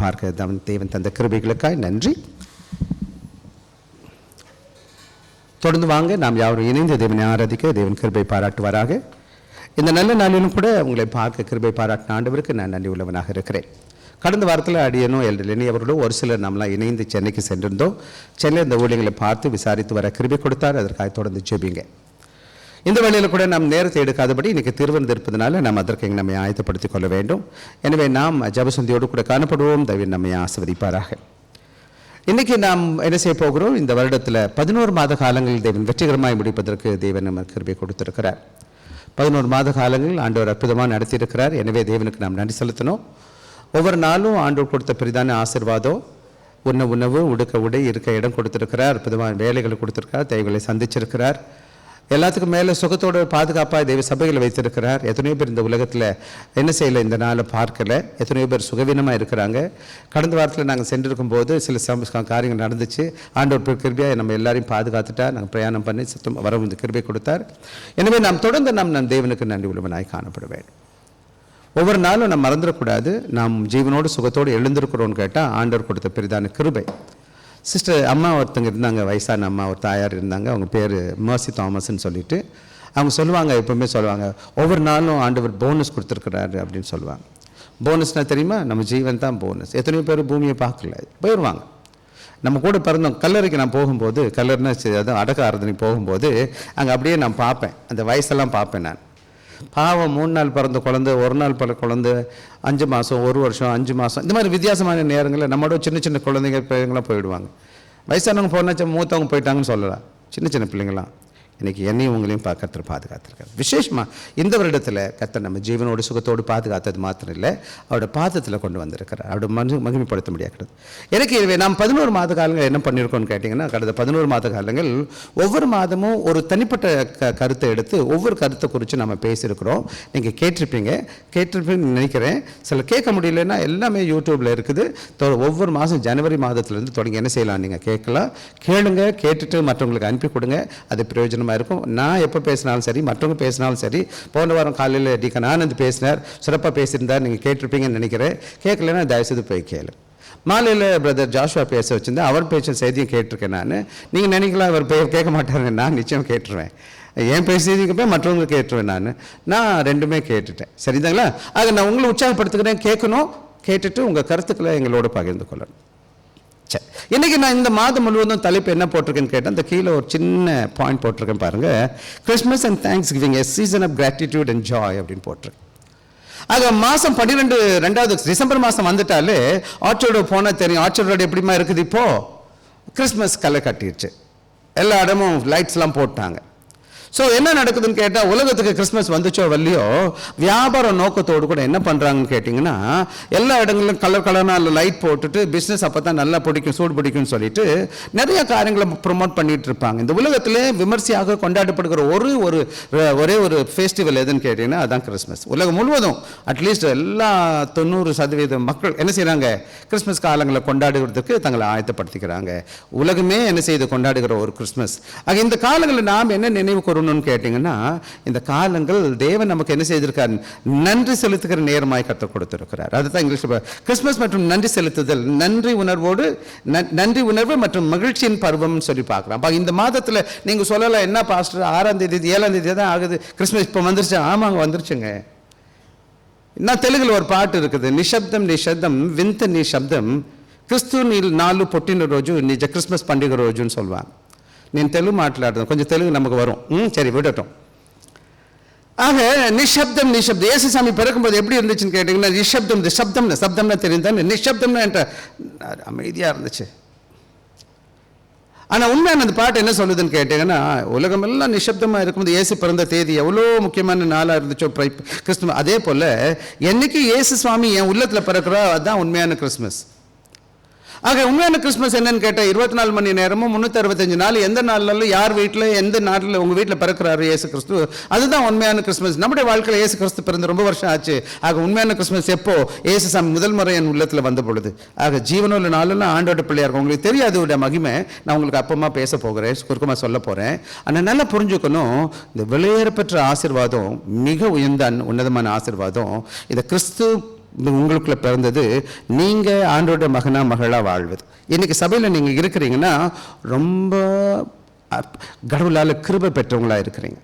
பார்க்க தேவன் தந்த கிருபைகளுக்காய் நன்றி. தொடர்ந்து வாங்க, நாம் யாரும் இணைந்து தேவனை ஆராதிக்க தேவன் கிருபை பாராட்டுவாராக. இந்த நல்ல நாளிலும் கூட உங்களை பார்க்க கிருபை பாராட்டின ஆண்டவருக்கு நான் நன்றி உள்ளவனாக இருக்கிறேன். கடந்த வாரத்தில் அடியனும் எல்டலனி அவர்களும் ஒரு சிலர் நம்மளாம் இணைந்து சென்னைக்கு சென்றிருந்தோம். சென்னையில் இந்த ஊழியர்களை பார்த்து விசாரித்து வர கிருபை கொடுத்தார். அதற்காக தொடர்ந்து ஜெபிங்க. இந்த வேளையில் கூட நாம் நேரத்தை எடுக்காதபடி இன்றைக்கி திருவிருந்து இருப்பதனால நாம் அதற்கு நம்மை ஆயத்தப்படுத்திக் கொள்ள வேண்டும். எனவே நாம் ஜபசந்தியோடு கூட காணப்படுவோம். தேவன் நம்மை ஆசீர்வதிப்பாராக. இன்றைக்கி நாம் என்ன செய்ய போகிறோம்? இந்த வருடத்தில் 11 மாத காலங்களில் தேவன் வெற்றிகரமாய் முடிப்பதற்கு தேவன் நம்ம கிருபை கொடுத்திருக்கிறார். 11 மாத காலங்கள் ஆண்டவர் அற்புதமாக நடத்தியிருக்கிறார். எனவே தேவனுக்கு நாம் நன்றி செலுத்தணும். ஒவ்வொரு நாளும் ஆண்டவர் கொடுத்த பெரிதான ஆசீர்வாதம், உணவு, உடுக்க உடை, இருக்க இடம் கொடுத்திருக்கிறார். அற்புதமான வேலைகளை கொடுத்திருக்கிறார். தேவைகளை சந்திச்சிருக்கிறார். எல்லாத்துக்கும் மேலே சுகத்தோடு பாதுகாப்பாக தெய்வ சபைகளை வைத்திருக்கிறார். எத்தனையோ பேர் இந்த உலகத்தில் என்ன செய்யலை, இந்த நாளை பார்க்கலை. எத்தனையோ பேர் சுகவீனமாக இருக்கிறாங்க. கடந்த வாரத்தில் நாங்கள் சென்றிருக்கும் போது சில காரியங்கள் நடந்துச்சு. ஆண்டவர் கிருபையாக நம்ம எல்லாரையும் பாதுகாத்துட்டா. நாங்கள் பிரயாணம் பண்ணி சுத்தம் வர இந்த கிருபை கொடுத்தார். எனவே நாம் தொடர்ந்து நம் தேவனுக்கு நன்றி உள்ளவனாய் காணப்பட வேண்டும். ஒவ்வொரு நாளும் நம்ம மறந்துடக்கூடாது. நாம் ஜீவனோடு சுகத்தோடு எழுந்திருக்கிறோன்னு கேட்டால் ஆண்டவர் கொடுத்த பெரிதான கிருபை. சிஸ்டர் அம்மா ஒருத்தங்க இருந்தாங்க, வயசான அம்மா ஒரு தாயார் இருந்தாங்க. அவங்க பேர் மர்சி தாமஸ்ன்னு சொல்லிட்டு அவங்க சொல்லுவாங்க, எப்பவுமே சொல்லுவாங்க, ஒவ்வொரு நாளும் ஆண்டவர் போனஸ் கொடுத்துருக்குறாரு அப்படின்னு சொல்லுவாங்க. போனஸ்னால் தெரியுமா? நம்ம ஜீவன் தான் போனஸ். எத்தனையோ பேர் பூமியை பார்க்கல, போயிடுவாங்க. நம்ம கூட பிறந்தோம். கல்லறைக்கு நான் போகும்போது, கல்லறைனா அதுவும் அடக்க ஆராதனை போகும்போது அங்கே அப்படியே நான் பார்ப்பேன், அந்த வயசெல்லாம் பார்ப்பேன். நான் பாவம் 3 நாள் பிறந்த குழந்தை, 1 நாள் பிறந்த குழந்தை, 5 மாதம், 1 வருஷம், 5 மாதம், இந்த மாதிரி வித்தியாசமான நேரங்களில் நம்மளோட சின்ன குழந்தைங்க பிள்ளைங்களாம் போயிடுவாங்க. வயசானவங்க போனாச்சும் மூத்தவங்க போயிட்டாங்கன்னு சொல்லலாம். சின்ன பிள்ளைங்களாம் இன்றைக்கி என்னையும் உங்களையும் கர்த்தர் பாதுகாத்திருக்காரு. விசேஷமாக இந்த வருடத்தில் கர்த்தர் நம்ம ஜீவனோடு சுகத்தோடு பாதுகாத்தது மாத்திரம் இல்லை, அவரோட பாதத்தில் கொண்டு வந்திருக்கிறார். அவரோட மகிமைப்படுத்த முடியாது. எனக்கு இதுவே நாம் 11 மாத காலங்கள் என்ன பண்ணியிருக்கோம்னு கேட்டிங்கன்னா, கடந்த 11 மாத காலங்கள் ஒவ்வொரு மாதமும் ஒரு தனிப்பட்ட கருத்தை எடுத்து ஒவ்வொரு கருத்தை குறித்து நம்ம பேசியிருக்கிறோம். நீங்கள் கேட்டிருப்பீங்கன்னு நினைக்கிறேன். சில கேட்க முடியலன்னா எல்லாமே யூடியூப்பில் இருக்குது. ஒவ்வொரு மாதம் ஜனவரி மாதத்துலேருந்து தொடங்கி என்ன செய்யலாம், நீங்கள் கேளுங்க, கேட்டுட்டு மற்றவங்களுக்கு அனுப்பி கொடுங்க. அது பிரயோஜனம் இருக்கும். நான் எப்போ பேசினாலும் சரி, மற்றவங்க பேசினாலும் சரி. போன வாரம் காலையில் டிகன் ஆனந்த் பேசினார், சிறப்பாக பேசியிருந்தார். நீங்கள் கேட்டிருப்பீங்கன்னு நினைக்கிறேன். கேட்கலன்னா தயவுசெய்து போய் கேளு. மாலையில் பிரதர் ஜாஷுவா பேச வச்சுருந்தேன். அவர் பேச்ச செய்தியும் கேட்டிருக்கேன். நீங்கள் நினைக்கலாம் அவர் கேட்க மாட்டாருங்க. நான் நிச்சயம் கேட்டுருவேன். என் பேசியதுக்கு போய் மற்றவங்க கேட்டுருவேன். நான் ரெண்டுமே கேட்டுட்டேன். சரிதாங்களா? ஆக நான் உங்களை உற்சாகப்படுத்துக்கிறேன். கேட்கணும். கேட்டுட்டு உங்கள் கருத்துக்களை எங்களோட பகிர்ந்து கொள்ளணும். சரி, இன்றைக்கி நான் இந்த மாதம் முழுவதும் தலைப்பு என்ன போட்டிருக்கேன்னு கேட்டேன். அந்த கீழே ஒரு சின்ன பாயிண்ட் போட்டிருக்கேன் பாருங்கள். Christmas and Thanksgiving, a season of gratitude and joy அப்படின்னு போட்டிருக்கேன். ஆக மாதம் 12 2வது டிசம்பர் மாதம் வந்துட்டாலே ஆர்ச்சர்டு போனால் தெரியும். ஆர்ச்சர்டு ரோடு எப்படிமா இருக்குது? இப்போது கிறிஸ்மஸ் களை கட்டிடுச்சு. எல்லா இடமும் லைட்ஸ்லாம் போட்டாங்க. ஸோ என்ன நடக்குதுன்னு கேட்டால், உலகத்துக்கு கிறிஸ்மஸ் வந்துச்சோ வரலையோ, வியாபார நோக்கத்தோடு கூட என்ன பண்ணுறாங்கன்னு கேட்டிங்கன்னா, எல்லா இடங்களிலும் கலரான லைட் போட்டுட்டு பிஸ்னஸ் அப்போ தான் நல்லா சூடு பிடிக்கும்னு சொல்லிட்டு நிறைய காரியங்களை ப்ரொமோட் பண்ணிகிட்டு இருப்பாங்க. இந்த உலகத்திலே விமர்சையாக கொண்டாடப்படுகிற ஒரே ஒரு ஃபெஸ்டிவல் எதுன்னு கேட்டிங்கன்னா அதுதான் கிறிஸ்மஸ். உலகம் முழுவதும் அட்லீஸ்ட் எல்லா 90% மக்கள் என்ன செய்கிறாங்க, கிறிஸ்மஸ் காலங்களை கொண்டாடுகிறதுக்கு தங்களை ஆயத்தப்படுத்திக்கிறாங்க. உலகமே என்ன செய்து கொண்டாடுகிற ஒரு கிறிஸ்மஸ். ஆக இந்த காலங்களில் நாம் என்ன நினைவு கூறணும் கேட்டீங்கன்னா, இந்த காலங்கள் தேவன் நமக்கு என்ன செய்திருக்கார், நன்றி செலுத்துகிற நேரமாய் கற்றுக் கொடுத்திருக்கிறார். அதுதான் இங்கிலீஷ் கிறிஸ்மஸ் மற்றும் நன்றி செலுத்துதல், நன்றி உணர்வு மற்றும் மகிழ்ச்சியின் பருவம் சொல்லி பார்க்கலாம். இந்த மாதத்தில் நீங்கள் சொல்லலாம், என்ன பாஸ்டர் 6ஆம் தேதி 7ஆம் தேதி தான் ஆகுது கிறிஸ்மஸ், இப்போ வந்துருச்சு. ஆமாங்க, வந்துருச்சுங்க. நான் தெலுங்குல ஒரு பாட்டு இருக்குது, நிஷப்தம் நிஷப்தம் விந்த நிஷப்தம் క్రిస్తు నాలు పుట్టిన రోజు నిజ క్రిస్మస్ పండుగ రోజు అని சொல்வாங்க. నేను తెలుగు మాట్లాడతాను, కొంచెం తెలుగు நமக்கு வரும். சரி விடட்டும். ஆக நிஷப்தம் நிஷப்தம் ஏசுசாமி பிறக்கும்போது எப்படி இருந்துச்சுன்னு கேட்டிங்கன்னா, நிஷப்தம் சப்தம்னா தெரியுது, நிஷப்தம்னா என்ற அமைதியாக இருந்துச்சு. ஆனால் உண்மையான அந்த பாட்டு என்ன சொல்லுதுன்னு கேட்டிங்கன்னா, உலகமெல்லாம் நிஷப்தமாக இருக்கும்போது இயேசு பிறந்த தேதி எவ்வளோ முக்கியமான நாளாக இருந்துச்சோ கிறிஸ்துமஸ், அதே போல் என்னைக்கு இயேசு சுவாமி என் உள்ளத்தில் பிறக்கிறோ அதுதான் உண்மையான கிறிஸ்மஸ். ஆக உண்மையான கிறிஸ்மஸ் என்னன்னு கேட்டால் 24 மணி நேரமும் 365 நாள் எந்த நாளிலும் யார் வீட்டில் எந்த நாட்டில் உங்கள் வீட்டில் பிறக்கிறாரு இயேசு கிறிஸ்து, அதுதான் உண்மையான கிறிஸ்மஸ். நம்முடைய வாழ்க்கையில் இயேசு கிறிஸ்து பிறந்து ரொம்ப வருஷம் ஆச்சு. ஆக உண்மையான கிறிஸ்மஸ் எப்போ, இயேசு சாமி முதல் முறை என் உள்ளத்தில் வந்த பொழுது. ஆக ஜீவனுள்ள நாளெல்லாம் ஆண்டோட பிள்ளையா இருக்கும். உங்களுக்கு தெரியாது மகிமை, நான் உங்களுக்கு அப்பமா பேச போகிறேன், சுருக்கமாக சொல்ல போகிறேன். ஆனால் நல்லா புரிஞ்சுக்கணும், இந்த வெளியேற பெற்ற ஆசீர்வாதம் மிக உயர்ந்த உன்னதமான ஆசீர்வாதம். இந்த கிறிஸ்து உங்களுக்குள்ள பிறந்தது நீங்கள் ஆண்டோட மகனா மகளா வாழ்வது. இன்னைக்கு சபையில் நீங்கள் இருக்கிறீங்கன்னா ரொம்ப கடவுளால் கிருபை பெற்றவங்களா இருக்கிறீங்க.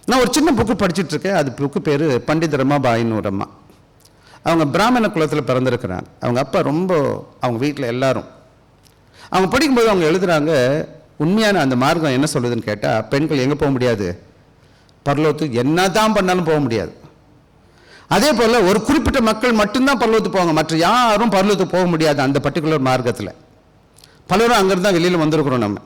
நான் ஒரு சின்ன புக்கு படிச்சுட்டு இருக்கேன். அது புக்கு பேர் பண்டித ரமாபாயின்னு ஒரு அம்மா. அவங்க பிராமண குலத்தில் பிறந்திருக்கிறாங்க. அவங்க அப்பா ரொம்ப, அவங்க வீட்டில் எல்லாரும் அவங்க படிக்கும்போது அவங்க எழுதுறாங்க, உண்மையான அந்த மார்க்கம் என்ன சொல்லுதுன்னு கேட்டால், பெண்கள் எங்கே போக முடியாது, பரலோகத்துக்கு என்ன தான் பண்ணாலும் போக முடியாது. அதே போல் ஒரு குறிப்பிட்ட மக்கள் மட்டும்தான் பரலோகத்துக்கு போவாங்க, மற்ற யாரும் பரலோகத்துக்கு போக முடியாது அந்த பர்டிகுலர் மார்க்கத்தில். பலரும் அங்கிருந்து தான் வெளியில் வந்திருக்கிறோம் நம்ம.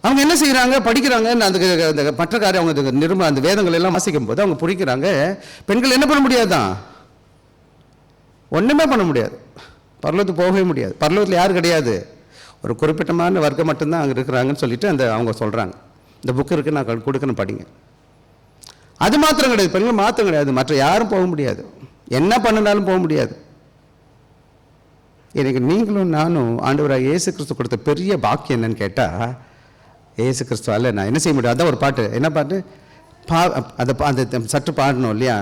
அவங்க என்ன செய்கிறாங்க, படிக்கிறாங்க. அந்த மற்ற காரியம் அவங்க அந்த வேதங்கள் எல்லாம் வாசிக்கும் போது அவங்க புரிக்கிறாங்க, பெண்கள் என்ன பண்ண முடியாதான், ஒன்றுமே பண்ண முடியாது, பரலோகத்துக்கு போகவே முடியாது. பரலோகத்தில் யார் கிடையாது, ஒரு குறிப்பிட்டமான வர்க்கம் மட்டும்தான் அங்கே இருக்கிறாங்கன்னு சொல்லிட்டு அவங்க சொல்கிறாங்க. இந்த புக்கு இருக்குது, நான் கொடுக்கணும், படிங்க. அது மாத்திரம் கிடையாது, பெண்கள் மாத்திரம் கிடையாது, மற்ற யாரும் போக முடியாது, என்ன பண்ணினாலும் போக முடியாது. எனக்கு நீங்களும் நானும் ஆண்டவராக இயேசு கிறிஸ்து கொடுத்த பெரிய பாக்கியம் என்னன்னு கேட்டால், இயேசு கிறிஸ்துவால் நான் என்ன செய்ய முடியும். அதான் ஒரு பாட்டு, என்ன பாட்டு, அந்த சற்று பாடணும் இல்லையா,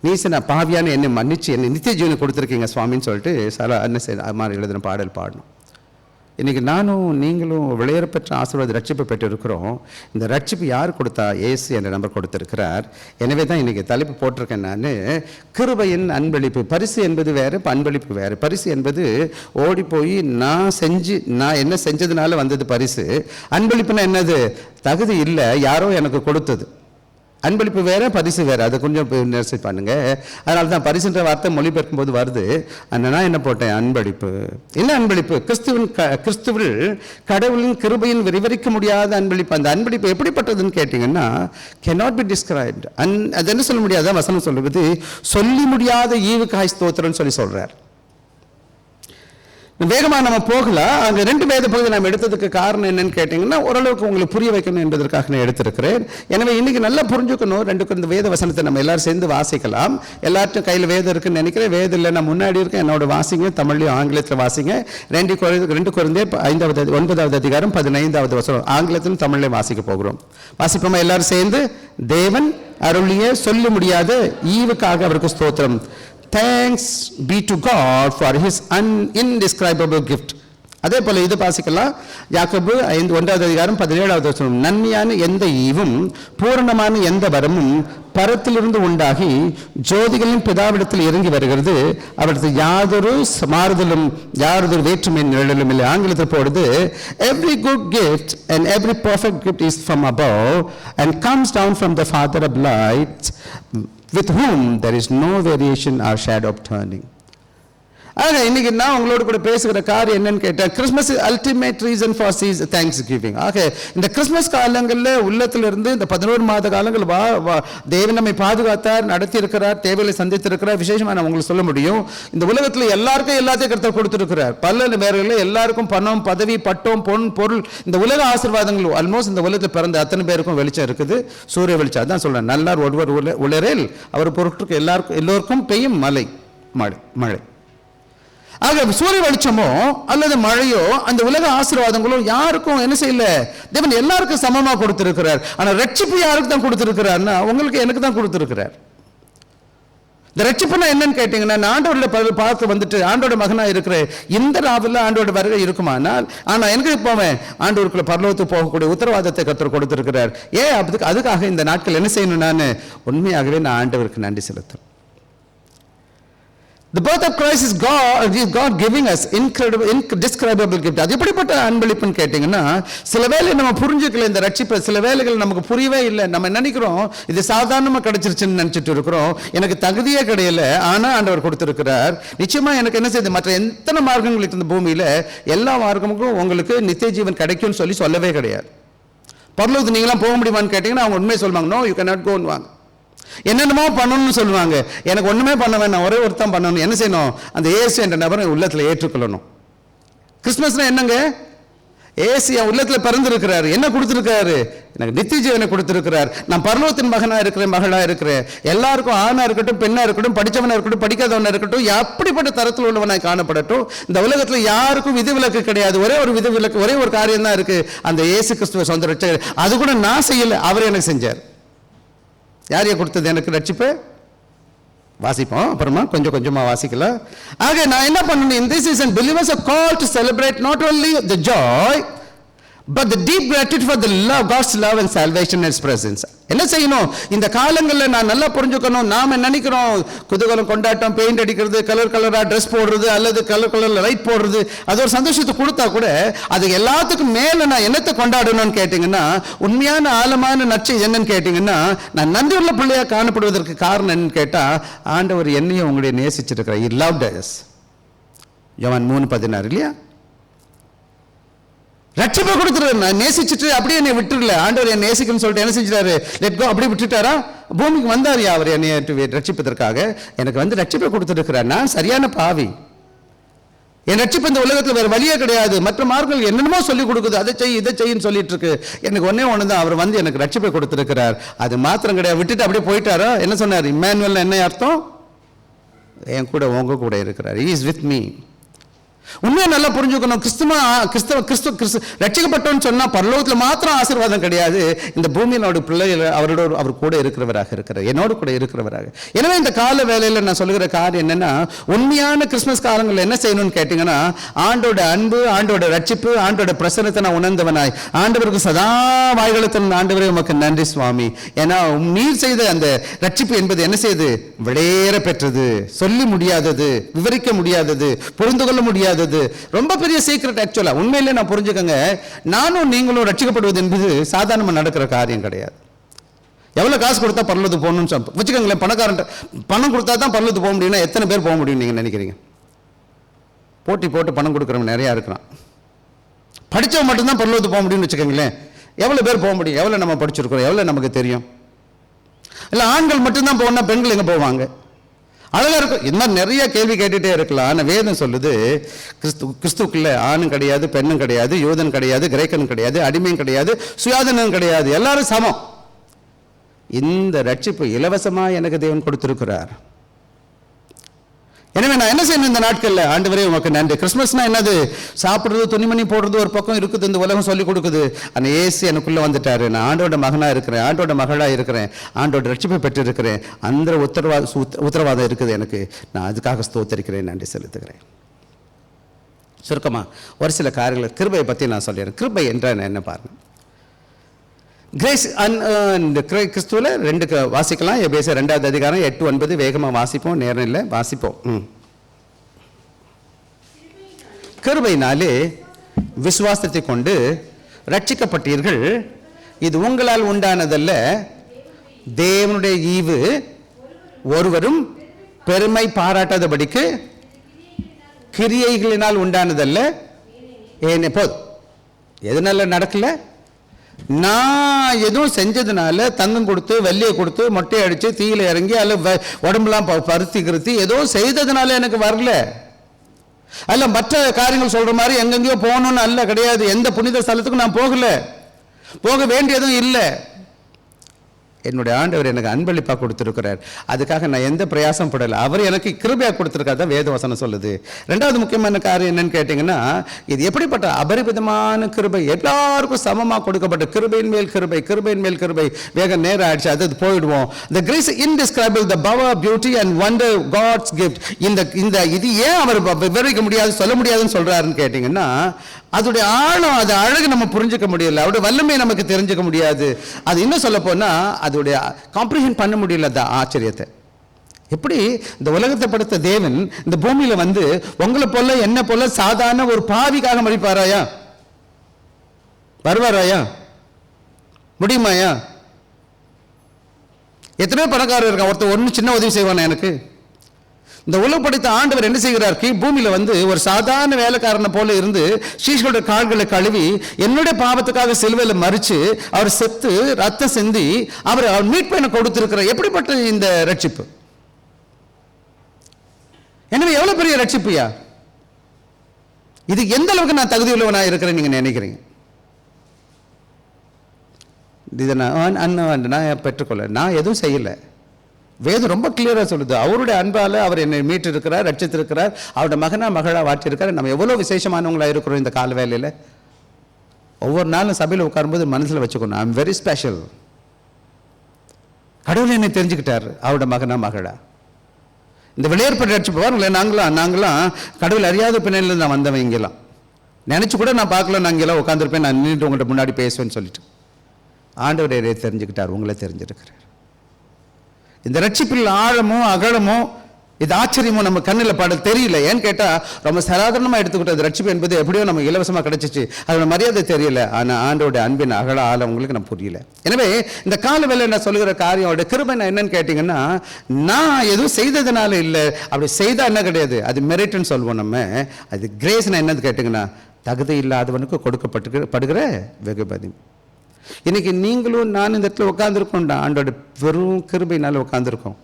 நீசனா பாவியான என்னை மன்னிச்சு என்னை நித்திய ஜீவனை கொடுத்துருக்கீங்க சுவாமின்னு சொல்லிட்டு அது மாதிரி எழுதின பாடல் பாடணும். இன்றைக்கி நானும் நீங்களும் விளையேறப்பெற்ற ஆசீர்வாத ரட்சிப்பை பெற்றிருக்கிறோம். இந்த ரட்சிப்பு யார் கொடுத்தா, இயேசு என்ற நம்பர் கொடுத்திருக்கிறார். எனவே தான் இன்றைக்கி தலைப்பு போட்டிருக்கேன் நான், கிருபையின் அன்பளிப்பு. பரிசு என்பது வேறு, அன்பளிப்பு வேறு. பரிசு என்பது ஓடி போய் நான் என்ன செஞ்சதுனால வந்தது பரிசு. அன்பளிப்புனா என்னது, தகுதி இல்லை, யாரோ எனக்கு கொடுத்தது. அன்பளிப்பு வேறு, பரிசு வேறு. அதை கொஞ்சம் நெரிசை பண்ணுங்க. அதனால தான் பரிசுன்ற வார்த்தை மொழிபெயர்க்கும் போது வருது. நான் என்ன போட்டேன், அன்பளிப்பு. என்ன அன்பளிப்பு, கிறிஸ்துவில் கடவுளின் கிருபையின் விவரிக்க முடியாத அன்பளிப்பு. அந்த அன்பளிப்பு எப்படிப்பட்டதுன்னு கேட்டிங்கன்னா, cannot be described. அது என்ன சொல்ல முடியாத வசனம் சொல்லுவது, சொல்லி முடியாத ஈவுக்காய் ஸ்தோத்திரம்னு சொல்லி சொல்றார். வேகமாக நம்ம போகலாம். அங்கே 2 வேத பகுதி நாம் எடுத்ததுக்கு காரணம் என்னன்னு கேட்டிங்கன்னா, ஓரளவுக்கு உங்களுக்கு புரிய வைக்கணும் என்பதற்காக நான் எடுத்திருக்கிறேன். எனவே இன்னைக்கு நல்லா புரிஞ்சுக்கணும். 2 வேத வசனத்தை நம்ம எல்லாரும் சேர்ந்து வாசிக்கலாம். எல்லார்ட்டும் கையில் வேதம் இருக்குன்னு நினைக்கிறேன். வேதம் இல்லை, நான் முன்னாடி இருக்கேன், என்னோட வாசிங்க, தமிழ்லையும் ஆங்கிலத்தில் வாசிங்க. 2 கொரிந்தியர் 9வது அதிகாரம் 15வது வசனம், ஆங்கிலத்திலும் தமிழ்லையும் வாசிக்க போகிறோம். வாசிப்போமா எல்லாரும் சேர்ந்து? தேவன் அருளிய சொல்ல முடியாத ஈவுக்காக அவருக்கு ஸ்தோத்திரம். Thanks be to God for his indescribable gift. அதே போல இது வாசிக்கலாம். யாக்கோபு 1வது அதிகாரம் 17வது வசனம், நன்மையான எந்த ஈவும் பூரணமான எந்த வரமும் பரத்திலிருந்து உண்டாகி ஜோதிகளின் பிதாவிடத்தில் இறங்கி வருகிறது, அவரது யாதொரு மாறுதலும் யாரொரு வேற்றுமை நிழலும் இல்லை. ஆங்கிலத்தில் போடுது, every good gift and every perfect gift is from above and comes down from the Father of lights, with whom there is no variation or shadow of turning. ஆக இன்னைக்கு நான் உங்களோட கூட பேசுகிற காரியம் என்னன்னு கேட்டால், Christmas ultimate reason for thanks giving. ஆக இந்த கிறிஸ்மஸ் காலங்களில் உள்ளத்திலிருந்து இந்த 11 மாத காலங்கள் தேவன் நம்மை பாதுகாத்தார், நடத்தி இருக்கிறார், தேவைகளை சந்தித்திருக்கிறார். விசேஷமாக நான் உங்களுக்கு சொல்ல முடியும், இந்த உலகத்தில் எல்லாருக்கும் எல்லாத்தையும் கர்த்தர் கொடுத்திருக்கிறார். பல பேர்களில் எல்லாருக்கும் பணம், பதவி, பட்டம், பொருள், இந்த உலக ஆசீர்வாதங்கள் ஆல்மோஸ்ட் இந்த உலகத்தில் பிறந்த அத்தனை பேருக்கும் வெளிச்சம் இருக்குது, சூரிய வெளிச்சம். அதான் சொல்றேன், நல்லார் ஒருவர் உளரேல் அவர் பொருட்களுக்கு எல்லோருக்கும் பெய்யும் மழை. ஆக சூரிய வெளிச்சமோ அல்லது மழையோ அந்த உலக ஆசீர்வாதங்களோ யாருக்கும் என்ன செய்யல, தேவன் எல்லாருக்கும் சமமாக கொடுத்திருக்கிறார். ஆனால் ரட்சிப்பு யாருக்கு தான் கொடுத்திருக்கிறார்னா, உங்களுக்கு எனக்கு தான் கொடுத்திருக்கிறார். இந்த ரட்சிப்புனா என்னன்னு கேட்டீங்கன்னா, ஆண்டோட பார்த்து வந்துட்டு ஆண்டோட மகனா இருக்கிற இந்த நாவலில் ஆண்டோட வருகை இருக்குமானால், ஆனால் எனக்கு போவேன் ஆண்டோருக்குள்ள பரலோகத்துக்கு போகக்கூடிய உத்தரவாதத்தை கர்த்தர் கொடுத்திருக்கிறார். அதுக்காக இந்த நாட்கள் என்ன செய்யணும், நான் உண்மையாகவே நான் ஆண்டவருக்கு நன்றி செலுத்துறேன். The birth of Christ is God giving us indescribable gift. அது எப்படிப்பட்ட அன்பளிப்புன்னு கேட்டிங்கன்னா, சில வேளை நம்ம புரிஞ்சுக்கல இந்த ரட்சிப்பை, சில வேளைகள் நமக்கு புரியவே இல்லை. நம்ம நினைக்கிறோம் இது சாதாரணமாக கிடைச்சிருச்சுன்னு நினச்சிட்டு இருக்கிறோம், எனக்கு தகுதியே கிடையல. ஆனால் ஆண்டவர் கொடுத்திருக்கிறார். நிச்சயமாக எனக்கு என்ன செய்யுது, மற்ற எத்தனை மார்க்கங்களுக்கு இந்த பூமியில் எல்லா மார்க்கமுக்கும் உங்களுக்கு நித்திய ஜீவன் கிடைக்கும்னு சொல்லவே கிடையாது. பரலோகத்துக்கு நீங்களாம் போக முடியுமான்னு கேட்டிங்கன்னா அவங்க உண்மையை சொல்லுவாங்க, நோ யூ கேன் நாட் கோன்னு வாங்க. என்னென்னமோ பண்ணணும்னு சொல்லுவாங்க, எனக்கு ஒன்றுமே பண்ண வேணாம், ஒரே ஒருத்தன் பண்ணணும். என்ன செய்யணும், அந்த இயேசு என்ற நபரை உள்ளத்தில் ஏற்றுக்கொள்ளணும். கிறிஸ்மஸ்னா என்னங்க, இயேசு என் உள்ளத்தில் பிறந்திருக்கிறாரு, என்ன கொடுத்துருக்காரு, எனக்கு நித்திய ஜீவனை கொடுத்துருக்கிறார். நான் பரலோகத்தின் மகனாக இருக்கிறேன், மகளாக இருக்கிறேன். எல்லாருக்கும் ஆணாக இருக்கட்டும், பெண்ணாக இருக்கட்டும், படித்தவனாக இருக்கட்டும், படிக்காதவனாக இருக்கட்டும், எப்படிப்பட்ட தரத்தில் உள்ளவனாக காணப்படட்டும், இந்த உலகத்தில் யாருக்கும் விதிவிலக்கு கிடையாது. ஒரே ஒரு விதிவிலக்கு, ஒரே ஒரு காரியம் தான் இருக்குது, அந்த இயேசு கிறிஸ்துவ சொந்த ரட்சகர். அது கூட நான் செய்யலை, அவர் எனக்கு செஞ்சார். யாரையே கொடுத்தது எனக்கு ரட்சிப்பு? வாசிப்போம் அப்புறமா கொஞ்சம் கொஞ்சமாக வாசிக்கலாம். ஆக நான் என்ன பண்ணணும், in this season believers are called to celebrate not only the joy but the deep gratitude for the love, God's love and salvation and His presence. என்ன செய்யணும், இந்த காலங்களில் நான் நல்லா புரிஞ்சுக்கணும். நாம் நினைக்கிறோம் குதூகலம், கொண்டாட்டம், பெயிண்ட் அடிக்கிறது, கலர் கலராக ட்ரெஸ் போடுறது அல்லது கலர் கலரில் லைட் போடுறது, அது ஒரு சந்தோஷத்தை கொடுத்தா கூட அது எல்லாத்துக்கும் மேலே நான் என்னத்தை கொண்டாடணும்னு கேட்டிங்கன்னா, உண்மையான ஆழமான நற்சை என்னன்னு கேட்டிங்கன்னா, நான் நன்றியுள்ள பிள்ளையாக காணப்படுவதற்கு காரணம் என்னன்னு கேட்டால், ஆண்டவர் என்னையும் உங்களுடைய நேசிச்சிருக்கிறார். He loved us. யோவான் 3:16 இல்லையா? ரட்சிப்பை கொடுத்துருவாரு. நான் நேசிச்சுட்டு அப்படியே என்னை விட்டுருல, ஆண்டவர் என்னை நேசிக்கணும்னு சொல்லிட்டு என்ன செஞ்சிட்டாரு, லெட் கோ அப்படியே விட்டுட்டாரா? பூமிக்கு வந்தார் அவர் என்னை ரட்சிப்பதற்காக. எனக்கு வந்து ரட்சிப்பை கொடுத்துருக்கிறார். நான் சரியான பாவி, என் ரட்சிப்பு இந்த உலகத்தில் வேறு வழியே கிடையாது. மற்ற மார்கள் என்னென்னமோ சொல்லிக் கொடுக்குது, அதை செய் இதை செய்யின்னு சொல்லிட்டு இருக்கு. எனக்கு ஒன்னே ஒன்று தான், அவர் வந்து எனக்கு ரட்சிப்பை கொடுத்துருக்கிறார். அது மாத்திரம் கிடையாது, விட்டுட்டு அப்படியே போயிட்டாரா? என்ன சொன்னார்? இம்மானுவேல் என்ன அர்த்தம்? என் கூட உங்க கூட இருக்கிறார். He is with me. உண்மையை நல்லா புரிஞ்சுக்கணும். கிறிஸ்துவ ரட்சிக்கப்பட்டோன்னு சொன்னா பரலோகத்தில் மாத்திரம் ஆசீர்வாதம் கிடையாது, இந்த பூமியினோட பிள்ளைகள் அவரோட அவர் கூட இருக்கிறவராக இருக்கிறார், என்னோடு கூட இருக்கிறவராக. எனவே இந்த கால வேலையில் நான் சொல்லுகிற காரியம் என்னன்னா, உண்மையான கிறிஸ்துமஸ் காலங்களில் என்ன செய்யணும்னு கேட்டீங்கன்னா, ஆண்டோட அன்பு, ஆண்டோட ரட்சிப்பு, ஆண்டோட பிரசன்னத்தை நான் உணர்ந்தவனாய் ஆண்டவருக்கு சதா வாய்களத்தின் ஆண்டவரே உமக்கு நன்றி சுவாமி. ஏன்னா நீர் செய்த அந்த ரட்சிப்பு என்பது என்ன செய்து விளையேற பெற்றது, சொல்லி முடியாதது, விவரிக்க முடியாதது, புரிந்து கொள்ள முடியாதது, ரொம்ப பெரிய சீக்ரெட். ஆக்சுவலா உண்மையிலே நான் புரிஞ்சுக்கங்க, நானும் நீங்களும் ரட்சிக்கப்படுவது என்பது சாதாரணமாக நடக்கிற காரியம் கிடையாது. எவ்வளவு காசு கொடுத்தா பரலோகத்துக்கு போகணும்னு வச்சுக்கோங்களேன். பணக்காரன் பணம் கொடுத்தா தான் பரலோகத்துக்கு போக முடியும்னா எத்தனை பேர் போக முடியும் நீங்க நினைக்கிறீங்க? போட்டி போட்டு பணம் கொடுக்குறவங்க நிறைய இருக்கிறான். படித்தவன் மட்டும்தான் பரலோகத்துக்கு போக முடியும்னு வச்சுக்கோங்களேன். எவ்வளவு பேர் போக முடியும்? எவ்வளவு நம்ம படிச்சிருக்கிறோம், எவ்வளவு நமக்கு தெரியும்? இல்லை ஆண்கள் மட்டும்தான் போகணும்னா பெண்கள் எங்க போவாங்க? அழகா இருக்கும். இந்த மாதிரி நிறைய கேள்வி கேட்டுட்டே இருக்கலாம். ஆனால் வேதம் சொல்லுது, கிறிஸ்துக்குள்ள ஆணும் கிடையாது, பெண்ணும் கிடையாது, யூதன் கிடையாது, கிரேக்கனும் கிடையாது, அடிமையும் கிடையாது, சுயாதீனம் கிடையாது, எல்லாரும் சமம். இந்த ரட்சிப்பு இலவசமா எனக்கு தேவன் கொடுத்திருக்கிறார். எனவே நான் என்ன செய்யணும் இந்த நாட்களில்? ஆண்டவரே உமக்கு நன்றி. கிறிஸ்மஸ்னா என்னது? சாப்பிட்றது, துணிமணி போடுறது ஒரு பக்கம் இருக்குது, இந்த உலகம் சொல்லி கொடுக்குது. அந்த ஏசு எனக்குள்ள வந்துட்டாரு, நான் ஆண்டோட மகனா இருக்கிறேன், ஆண்டோட மகளா இருக்கிறேன், ஆண்டோட ரட்சிப்பை பெற்று இருக்கிறேன், அந்த உத்தரவாதம் இருக்குது எனக்கு. நான் அதுக்காக ஸ்தோத்தரிக்கிறேன், நன்றி செலுத்துகிறேன். சுருக்கமா ஒரு சில காரியங்கள் கிருபையை பற்றி நான் சொல்லிடுறேன். கிருபை என்றால் என்ன பாருங்க. கிரேஸ் கிறிஸ்துவில் 2 வாசிக்கலாம். எபேசியர் 2வது அதிகாரம் 8-9 வேகமாக வாசிப்போம், நேரம் இல்லை, வாசிப்போம். கிருபையினாலே விசுவாசத்தை கொண்டு ரட்சிக்கப்பட்டீர்கள், இது உங்களால் உண்டானதல்ல, தேவனுடைய ஈவு, ஒருவரும் பெருமை பாராட்டாதபடிக்கு கிரியைகளினால் உண்டானதல்ல. ஏன் போதும், எதனால நடக்கல? நான் எதுவும் செஞ்சதுனால தங்கம் கொடுத்து வெள்ளியை கொடுத்து மொட்டையை அடித்து தீயில இறங்கி அல்ல உடம்புலாம் பருத்தி கிருத்தி ஏதோ செய்ததுனால எனக்கு வரல. அல்ல மற்ற காரியங்கள் சொல்ற மாதிரி எங்கெங்கயோ போகணும்னு அல்ல, கிடையாது. எந்த புனித ஸ்தலத்துக்கும் நான் போக வேண்டியதும் இல்லை. என்னுடைய ஆண்டவர் எனக்கு அன்பளிப்பாக கொடுத்திருக்கிறார். அதுக்காக நான் எந்த பிரயாசம் படலை, அவர் எனக்கு கிருபையாக கொடுத்திருக்காத வேத வசனம் சொல்லுது. 2வது முக்கியமான காரியம் என்னன்னு கேட்டீங்கன்னா, இது எப்படிப்பட்ட அபரிமிதமான கிருபை, எல்லாருக்கும் சமமாக கொடுக்கப்பட்ட கிருபையின் மேல் கிருபை, கிருபையின் மேல் கிருபை. வேக நேரம் ஆயிடுச்சு, அது போயிடுவோம். The grace indescribable, the power, beauty and wonder God's gift. இந்த இது ஏன் அவர் விவரிக்க முடியாது, சொல்ல முடியாதுன்னு சொல்றாருன்னு கேட்டீங்கன்னா, அதோடைய ஆழம், அது அழகு நம்ம புரிஞ்சுக்க முடியல, அவருடைய வல்லமை நமக்கு தெரிஞ்சுக்க முடியாது. அது இன்னும் சொல்ல போனா அதோடைய காம்ப்ரிஹெண்ட் பண்ண முடியல அந்த ஆச்சரியத்தை. எப்படி இந்த உலகத்தை படைத்த தேவன் இந்த பூமியில வந்து உங்களை போல என்ன போல சாதாரண ஒரு பாவிக்காக மதிப்பாராயா? வருவாராயா? முடியுமாயா? எத்தனையோ பணக்காரர் இருக்கான், ஒருத்தர் ஒன்று சின்ன உதவி செய்வானா எனக்கு? இந்த உலகம் படைத்த ஆண்டவர் என்ன செய்கிறார்? பூமியில வந்து ஒரு சாதாரண வேலைக்காரனை போல இருந்து சீஷர்களுடைய கால்களை கழுவி என்னுடைய பாவத்துக்காக சிலுவையில மறிச்சு அவர் செத்து ரத்தம் சிந்தி அவர் மீட்பை எனக்கு கொடுத்திருக்கிறார். எப்படிப்பட்ட இந்த ரட்சிப்பு! எனவே எவ்வளவு பெரிய ரட்சிப்புயா இது! எந்த அளவுக்கு நான் தகுதி உள்ளவனா இருக்கிறேன் நீங்க நினைக்கிறீங்க? இதை நான் பெற்றுக்கொள்ள நான் எதுவும் செய்யலை. வேதம் ரொம்ப கிளியராக சொல்லுது, அவருடைய அன்பால் அவர் என்னை மீட்டிருக்கிறார், ரட்சித்திருக்கிறார், அவருடைய மகனா மகளா வாட்டியிருக்கிறார். நம்ம எவ்வளோ விசேஷமானவங்களா இருக்கிறோம் இந்த கால வேலையில். ஒவ்வொரு நாளும் சபையில் உட்காரும்போது மனசில் வச்சுக்கணும், ஐ எம் வெரி ஸ்பெஷல். கடவுள் என்னை தெரிஞ்சுக்கிட்டார், அவரோட மகனா மகளா. இந்த வெளியேற்பட்ட ரட்சிப்பு பாருங்களேன், நாங்களாம் கடவுள் அறியாத பின்னணியில் நான் வந்தவன். இங்கெல்லாம் நினச்சி கூட நான் பார்க்கல, நான் இங்கெல்லாம் உட்காந்துருப்பேன், நான் நின்றுட்டு உங்கள்கிட்ட முன்னாடி பேசுவேன்னு சொல்லிட்டு. ஆண்டவர் என்னை தெரிஞ்சுக்கிட்டார், உங்களை தெரிஞ்சிருக்கிறார். இந்த ரட்சிப்பில் ஆழமோ அகலமோ இது ஆச்சரியமோ நம்ம கண்ணில் பட தெரியல. ஏன்னு கேட்டால் ரொம்ப சாதாரணமாக எடுத்துக்கிட்டது. ரட்சிப்பு என்பது எப்படியோ நம்ம இலவசமாக கிடைச்சிச்சு, அதோட மரியாதை தெரியல. ஆனால் ஆண்டோடைய அன்பின் அகல ஆழம் உங்களுக்கு நம்ம புரியல. எனவே இந்த கால வேலை நான் சொல்லுகிற காரியம் கிருபை நான் என்னன்னு கேட்டிங்கன்னா, நான் எதுவும் செய்ததுனால இல்லை. அப்படி செய்தால் என்ன கிடையாது, அது மெரிட்னு சொல்லுவோம் நம்ம. அது கிரேஸ்னா என்னது கேட்டிங்கன்னா, தகுதி இல்லாதவனுக்கு கொடுக்கப்படுகிற வெகுமதி. இன்னைக்கு நீங்களும் நான் இந்த இடத்துல உட்காந்துருக்கோம்டா, ஆண்டோட வெறும் கிருபையினால உட்காந்துருக்கோம்.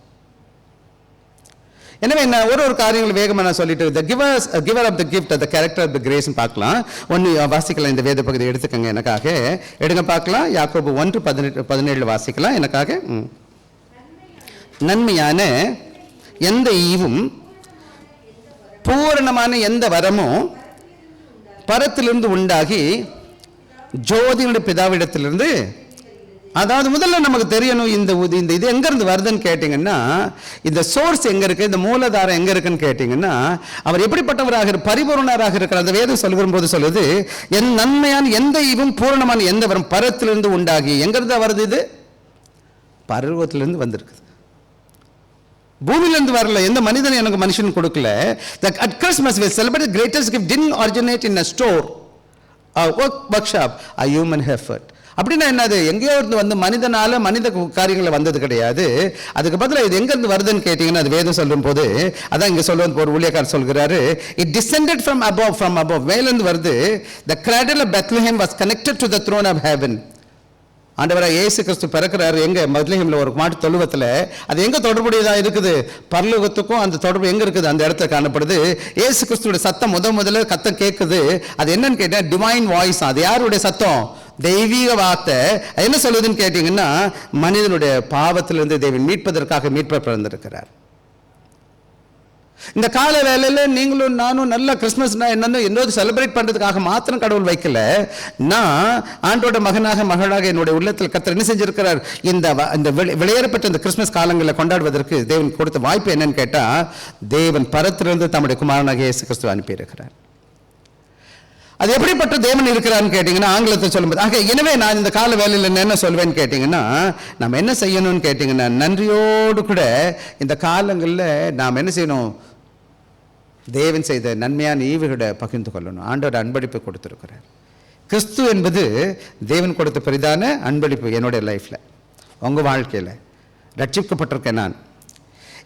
எனவே நான் ஒரு காரியங்கள் வேகமாக நான் சொல்லிட்டு, the giver of the gift, the character of the கிரேஸ்ன்னு பார்க்கலாம். ஒன்று வாசிக்கலாம், இந்த வேத பகுதியை எடுத்துக்கங்க எனக்காக, எடுங்க பார்க்கலாம். யாக்கோபு 1:17 வாசிக்கலாம் எனக்காக. நன்மையான எந்த ஈவும் பூரணமான எந்த வரமும் பரத்திலிருந்து உண்டாகி ஜோதியுடைய பிதாவிடத்திலிருந்து. அதாவது முதல்ல நமக்கு தெரியணும், இந்த இது எங்கேருந்து வருதுன்னு கேட்டிங்கன்னா, இந்த சோர்ஸ் எங்கே இருக்குது, இந்த மூலதாரம் எங்கே இருக்குன்னு கேட்டிங்கன்னா, அவர் எப்படிப்பட்டவராக பரிபூர்ணராக இருக்கிறார். அந்த வேதம் சொல்லும் போது சொல்லுது, என் நன்மையான எந்த ஈவும் பூரணமான எந்த வரும் பரத்திலிருந்து உண்டாகி. எங்கிருந்து வருது? இது பருவத்திலிருந்து வந்திருக்குது, பூமியிலிருந்து வரல. எந்த மனிதனும் எனக்கு மனுஷன் கொடுக்கல. At Christmas we celebrate the greatest gift didn't originate in a store, a workshop, a human effort. அப்படின்னா என்னது, எங்கேயோ இருந்து வந்து மனிதனால மனித காரியங்களை வந்தது கிடையாது. அதுக்கு பதிலாக இது எங்கேருந்து வருதுன்னு கேட்டிங்கன்னா, அது வேதம் சொல்லும் போது அதான் இங்கே சொல்லுவது ஒரு ஊழியக்காரர் சொல்கிறாரு, இட் டிசெண்டட் ஃப்ரம் above, மேலிருந்து வருது. The cradle of Bethlehem was connected to the throne of heaven. ஆண்டவராக இயேசு கிறிஸ்து பிறக்கிறாரு எங்கே? பெத்லஹேமில் ஒரு மாட்டு தொழுவத்தில். அது எங்கே தொடர்புடையதாக இருக்குது? பரலோகத்துக்கும் அந்த தொடர்பு எங்கே இருக்குது? அந்த இடத்துல காணப்படுது. இயேசு கிறிஸ்துவோட சத்தம் முதல்ல கத்தம் கேட்குது. அது என்னன்னு கேட்டால் டிவைன் வாய்ஸ். அது யாருடைய சத்தம்? தெய்வீக வார்த்தை. என்ன சொல்லுதுன்னு கேட்டிங்கன்னா, மனிதனுடைய பாவத்திலிருந்து தேவன் மீட்பதற்காக மீட்பர் பிறந்திருக்கிறார். இந்த கால வேலையில் நீங்களும் நானும் நல்ல கிறிஸ்மஸ்னா என்னன்னு செலிப்ரேட் பண்ணுறதுக்காக மாத்திரம் கடவுள் வைக்கல. நான் ஆண்டோட மகனாக மகளாக என்னுடைய உள்ளத்தில் கர்த்தர் என்ன செஞ்சிருக்கிறார், இந்த வெளியேறப்பட்ட இந்த கிறிஸ்மஸ் காலங்களில் கொண்டாடுவதற்கு தேவன் கொடுத்த வாய்ப்பு என்னன்னு கேட்டால், தேவன் பரத்திலிருந்து தம்முடைய குமாரனாக இயேசு கிறிஸ்துவை அனுப்பியிருக்கிறார். அது எப்படிப்பட்ட தேவன் இருக்கிறான்னு கேட்டிங்கன்னா, ஆங்கிலத்தை சொல்லும்போது எனவே நான் இந்த கால வேலையில் என்ன சொல்வேன்னு கேட்டிங்கன்னா, நம்ம என்ன செய்யணும்னு கேட்டிங்கன்னா, நன்றியோடு கூட இந்த காலங்களில் நாம் என்ன செய்யணும், தேவன் செய்த நன்மையான ஈவுகளை பகிர்ந்து கொள்ளணும். ஆண்டோட அன்பளிப்பை கொடுத்துருக்கிறார். கிறிஸ்து என்பது தேவன் கொடுத்த பெரிதான அன்பளிப்பு என்னுடைய லைஃப்பில், உங்கள் வாழ்க்கையில் ரட்சிக்கப்பட்டிருக்கேன் நான்.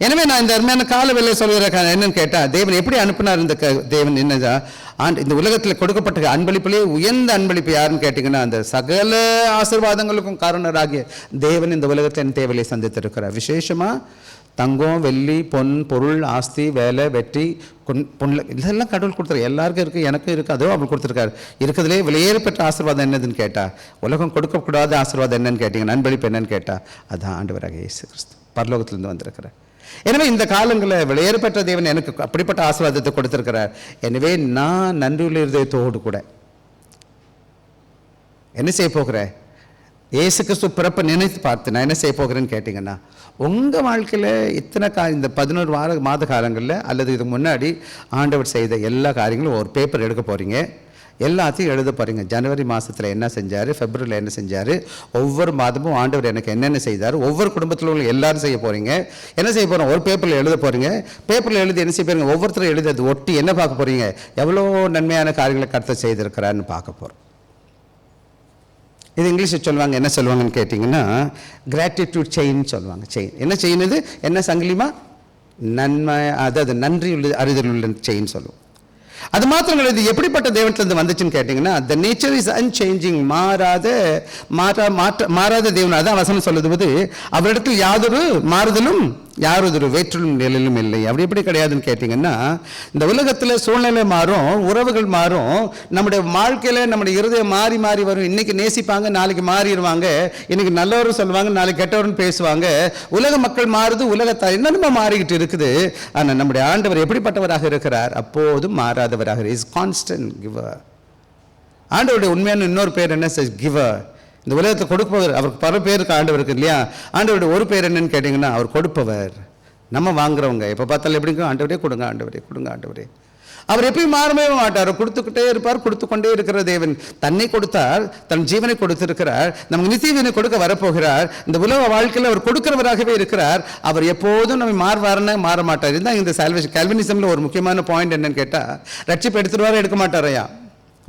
எனவே நான் இந்த அருமையான கால வேலை சொல்கிற என்னன்னு கேட்டால், தேவன் எப்படி அனுப்பினார்? இந்த தேவன் என்னதான் இந்த உலகத்தில் கொடுக்கப்பட்ட அன்பளிப்பிலே உயர்ந்த அன்பளிப்பு யாருன்னு கேட்டிங்கன்னா, அந்த சகல ஆசீர்வாதங்களுக்கும் காரணராகிய தேவன் இந்த உலகத்தில் என் தேவையை சந்தித்திருக்கிறார். விசேஷமாக தங்கம், வெள்ளி, பொன், பொருள், ஆஸ்தி, வேலை, வெற்றி, இதெல்லாம் கடவுள் கொடுத்துரு. எல்லாருக்கும் இருக்குது, எனக்கும் இருக்குது, அதோ அவர் கொடுத்துருக்காரு. இருக்கிறதுலே வெளியேறப்பட்ட ஆசீர்வாதம் என்னதுன்னு கேட்டால், உலகம் கொடுக்கக்கூடாத ஆசீர்வாதம் என்னன்னு கேட்டிங்கன்னா, அன்பளிப்பு என்னன்னு கேட்டால், அதுதான் ஆண்டவராக இயேசு கிறிஸ்து பரலோகத்திலிருந்து வந்திருக்கிறார். எனவே இந்த காலங்களில் வெளியேறப்பட்ட தேவன் எனக்கு அப்படிப்பட்ட ஆசீர்வாதத்தை கொடுத்திருக்கிறார். எனவே நான் நன்றியுள்ள இருதயத்தோடு கூட என்ன செய்ய போகிறேன், இயேசு கிறிஸ்து பிறப்பை நினைத்து பார்த்து நான் என்ன செய்ய போகிறேன்னு கேட்டிங்கன்னா, உங்கள் வாழ்க்கையில் இத்தனை இந்த 11 மாத காலங்களில் அல்லது இதுக்கு முன்னாடி ஆண்டவர் செய்த எல்லா காரியங்களும் ஒரு பேப்பர் எடுக்க போகிறீங்க, எல்லாத்தையும் எழுத போகிறீங்க. ஜனவரி மாதத்தில் என்ன செஞ்சார், பிப்ரவரியில் என்ன செஞ்சார், ஒவ்வொரு மாதமும் ஆண்டவர் எனக்கு என்னென்ன செய்தார், ஒவ்வொரு குடும்பத்தில் உள்ள எல்லாரும் செய்ய போகிறீங்க. என்ன செய்ய போகிறோம், ஒரு பேப்பரில் எழுத போகிறீங்க. பேப்பரில் எழுதி என்ன செய்ய போகிறீங்க, ஒவ்வொருத்தரும் எழுதி அது ஒட்டி என்ன பார்க்க போகிறீங்க, எவ்வளோ நன்மையான காரியங்களை கர்த்தர் செய்திருக்கிறான்னு பார்க்க போகிறோம். இது இங்கிலீஷில் சொல்லுவாங்க, என்ன சொல்லுவாங்கன்னு கேட்டிங்கன்னா, கிராட்டிடியூட் செயின் சொல்லுவாங்க. செயின் என்ன செயின், இது என்ன சங்கிலிமா, நன்மை, அதாவது நன்றி உள்ள அறிதல் உள்ள செயின் சொல்லுவோம். அது மாத்திரம் கிடையாது. எப்படிப்பட்ட தேவனிலிருந்து வந்துச்சுன்னு கேட்டிங்கன்னா, த நேச்சர் இஸ் அன்சேஞ்சிங், மாறாத தேவன். அதான் வசனம் சொல்லுவது, அவரிடத்தில் யாதொரு மாறுதலும் யாரொரு வேற்றலும் நிலையிலும் இல்லை. அப்படி எப்படி கிடையாதுன்னு கேட்டிங்கன்னா, இந்த உலகத்தில் சூழ்நிலை மாறும், உறவுகள் மாறும், நம்முடைய வாழ்க்கையில் நம்முடைய இருதயம் மாறி மாறி வரும். இன்றைக்கி நேசிப்பாங்க, நாளைக்கு மாறிடுவாங்க. இன்றைக்கி நல்லவரும் சொல்லுவாங்க, நாளைக்கு கெட்டவரும் பேசுவாங்க. உலக மக்கள் மாறுது, உலகத்தை என்னென்னமோ மாறிக்கிட்டு இருக்குது. ஆனால் நம்முடைய ஆண்டவர் எப்படிப்பட்டவராக இருக்கிறார், அப்போதும் மாறாதவராக, இஸ் கான்ஸ்டன்ட் கிவர். ஆண்டவருடைய உண்மையான இன்னொரு பேர் என்ன, கிவர். இந்த உலகத்தில் கொடுப்பவர். அவருக்கு பல பேருக்கு ஆண்டவருக்கு இல்லையா? ஆண்டவருடைய ஒரு பேர் என்னன்னு கேட்டிங்கன்னா, அவர் கொடுப்பவர். நம்ம வாங்குறவங்க எப்போ பார்த்தாலும் எப்படிங்க, ஆண்டவரே கொடுங்க, ஆண்டவரே கொடுங்க, ஆண்டவரே. அவர் எப்பயும் மாறவே மாட்டார், கொடுத்துக்கிட்டே இருப்பார், கொடுத்து கொண்டே இருக்கிற தேவன். தன்னை கொடுத்தார், தன் ஜீவனை கொடுத்திருக்கிறார், நமக்கு நித்தியவனை கொடுக்க வரப்போகிறார். இந்த உலக வாழ்க்கையில் அவர் கொடுக்கிறவராகவே இருக்கிறார். அவர் எப்போதும் நம்ம மாறுவாருன்னு மாற மாட்டார். இதுதான் இந்த சால்வேஷன் கால்வினிசமில் ஒரு முக்கியமான பாயிண்ட் என்னன்னு கேட்டால், ரட்சிப்பை எடுத்துருவாரா எடுக்க மாட்டாரையா?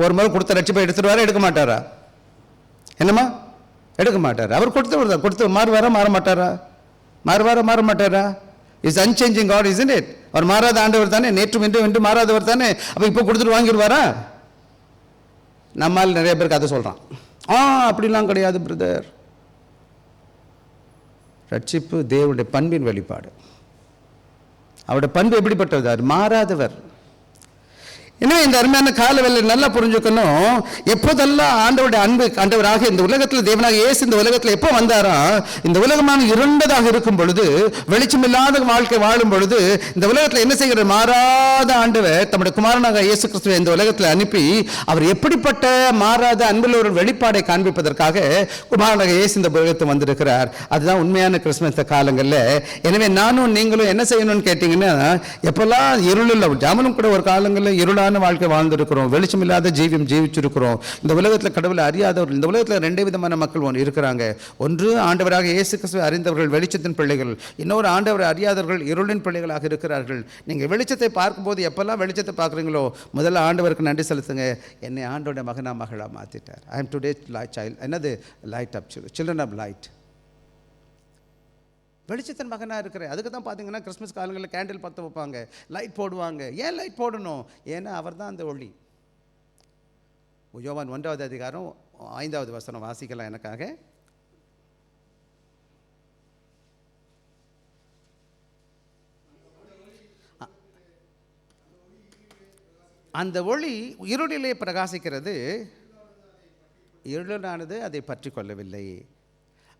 ஒரு முறை கொடுத்த ரட்சிப்பை எடுத்துருவாரா எடுக்க மாட்டாரா? என்னம்மா? எடுக்க மாட்டார். அவர் கொடுத்து மாறுவாரா மாற மாட்டாரா? மாற மாட்டாரா? Is unchanging God, isn't it? அவர் மாறாத ஆண்டவர் தானே, நேற்றும் என்று மாறாதவர் தானே. அப்போ இப்போ கொடுத்துட்டு வாங்கிடுவாரா? நம்மால் நிறைய பேருக்கு அதை சொல்கிறான். அப்படிலாம் கிடையாது பிரதர். ரட்சிப்பு தேவனுடைய பண்பின் வெளிப்பாடு. அவருடைய பண்பு எப்படிப்பட்டவர்? மாறாதவர். எனவே இந்த அருமையான கால வேலை நல்லா புரிஞ்சுக்கணும். எப்போதெல்லாம் ஆண்டவருடைய அன்பு, ஆண்டவராக இந்த உலகத்தில் தேவனாக இயேசு இந்த உலகத்தில் எப்போ வந்தாரா, இந்த உலகமான இருண்டதாக இருக்கும் பொழுது, வெளிச்சமில்லாத வாழ்க்கை வாழும் பொழுது, இந்த உலகத்தில் என்ன செய்கிற மாறாத ஆண்டவர் தம்முடைய குமாரனாக இயேசு கிறிஸ்துவை இந்த உலகத்தில் அனுப்பி, அவர் எப்படிப்பட்ட மாறாத அன்பில் ஒரு வெளிப்பாடை காண்பிப்பதற்காக குமாரனாக இயேசு இந்த உலகத்தில் வந்திருக்கிறார். அதுதான் உண்மையான கிறிஸ்துமஸ் காலங்களில். எனவே நானும் நீங்களும் என்ன செய்யணும்னு கேட்டிங்கன்னா, எப்போல்லாம் இருளில் ஜாமனும் கூட ஒரு காலங்களில் இருளான வாழ்க்கை வாழ்ந்திருக்கிறோம், வெளிச்சம் இல்லாத ஜீவியம் ஜீவிச்சிருக்கிறோம். இந்த உலகத்தில் கடவுளை அறியாதவர்கள், இந்த உலகத்தில் ரெண்டே விதமான மக்கள் இருக்கிறாங்க. ஒன்று ஆண்டவராக இயேசு கிறிஸ்துவை அறிந்தவர்கள், வெளிச்சத்தின் பிள்ளைகள். இன்னொரு ஆண்டவரை அறியாதவர்கள், இருளின் பிள்ளைகளாக இருக்கிறார்கள். நீங்கள் வெளிச்சத்தை பார்க்கும்போது எப்பெல்லாம் வெளிச்சத்தை பார்க்குறீங்களோ, முதல்ல ஆண்டவருக்கு நன்றி செலுத்துங்க. என்னை ஆண்டோட மகனா மகளா மாற்றிட்டார். I am today child. என்னது? Light up, children of light. வெளிச்சத்தின் மகனாக இருக்கிறேன். அதுக்கு தான் பார்த்தீங்கன்னா கிறிஸ்மஸ் காலங்களில் கேண்டில் பற்ற வைப்பாங்க, லைட் போடுவாங்க. ஏன் லைட் போடணும்? ஏன்னா அவர் தான் அந்த ஒளி. யோவான் 1வது அதிகாரம் 5வது வசனம் வாசிக்கலாம் எனக்காக. அந்த ஒளி இருளிலே பிரகாசிக்கிறது, இருளானது அதை பற்றி கொள்ளவில்லை.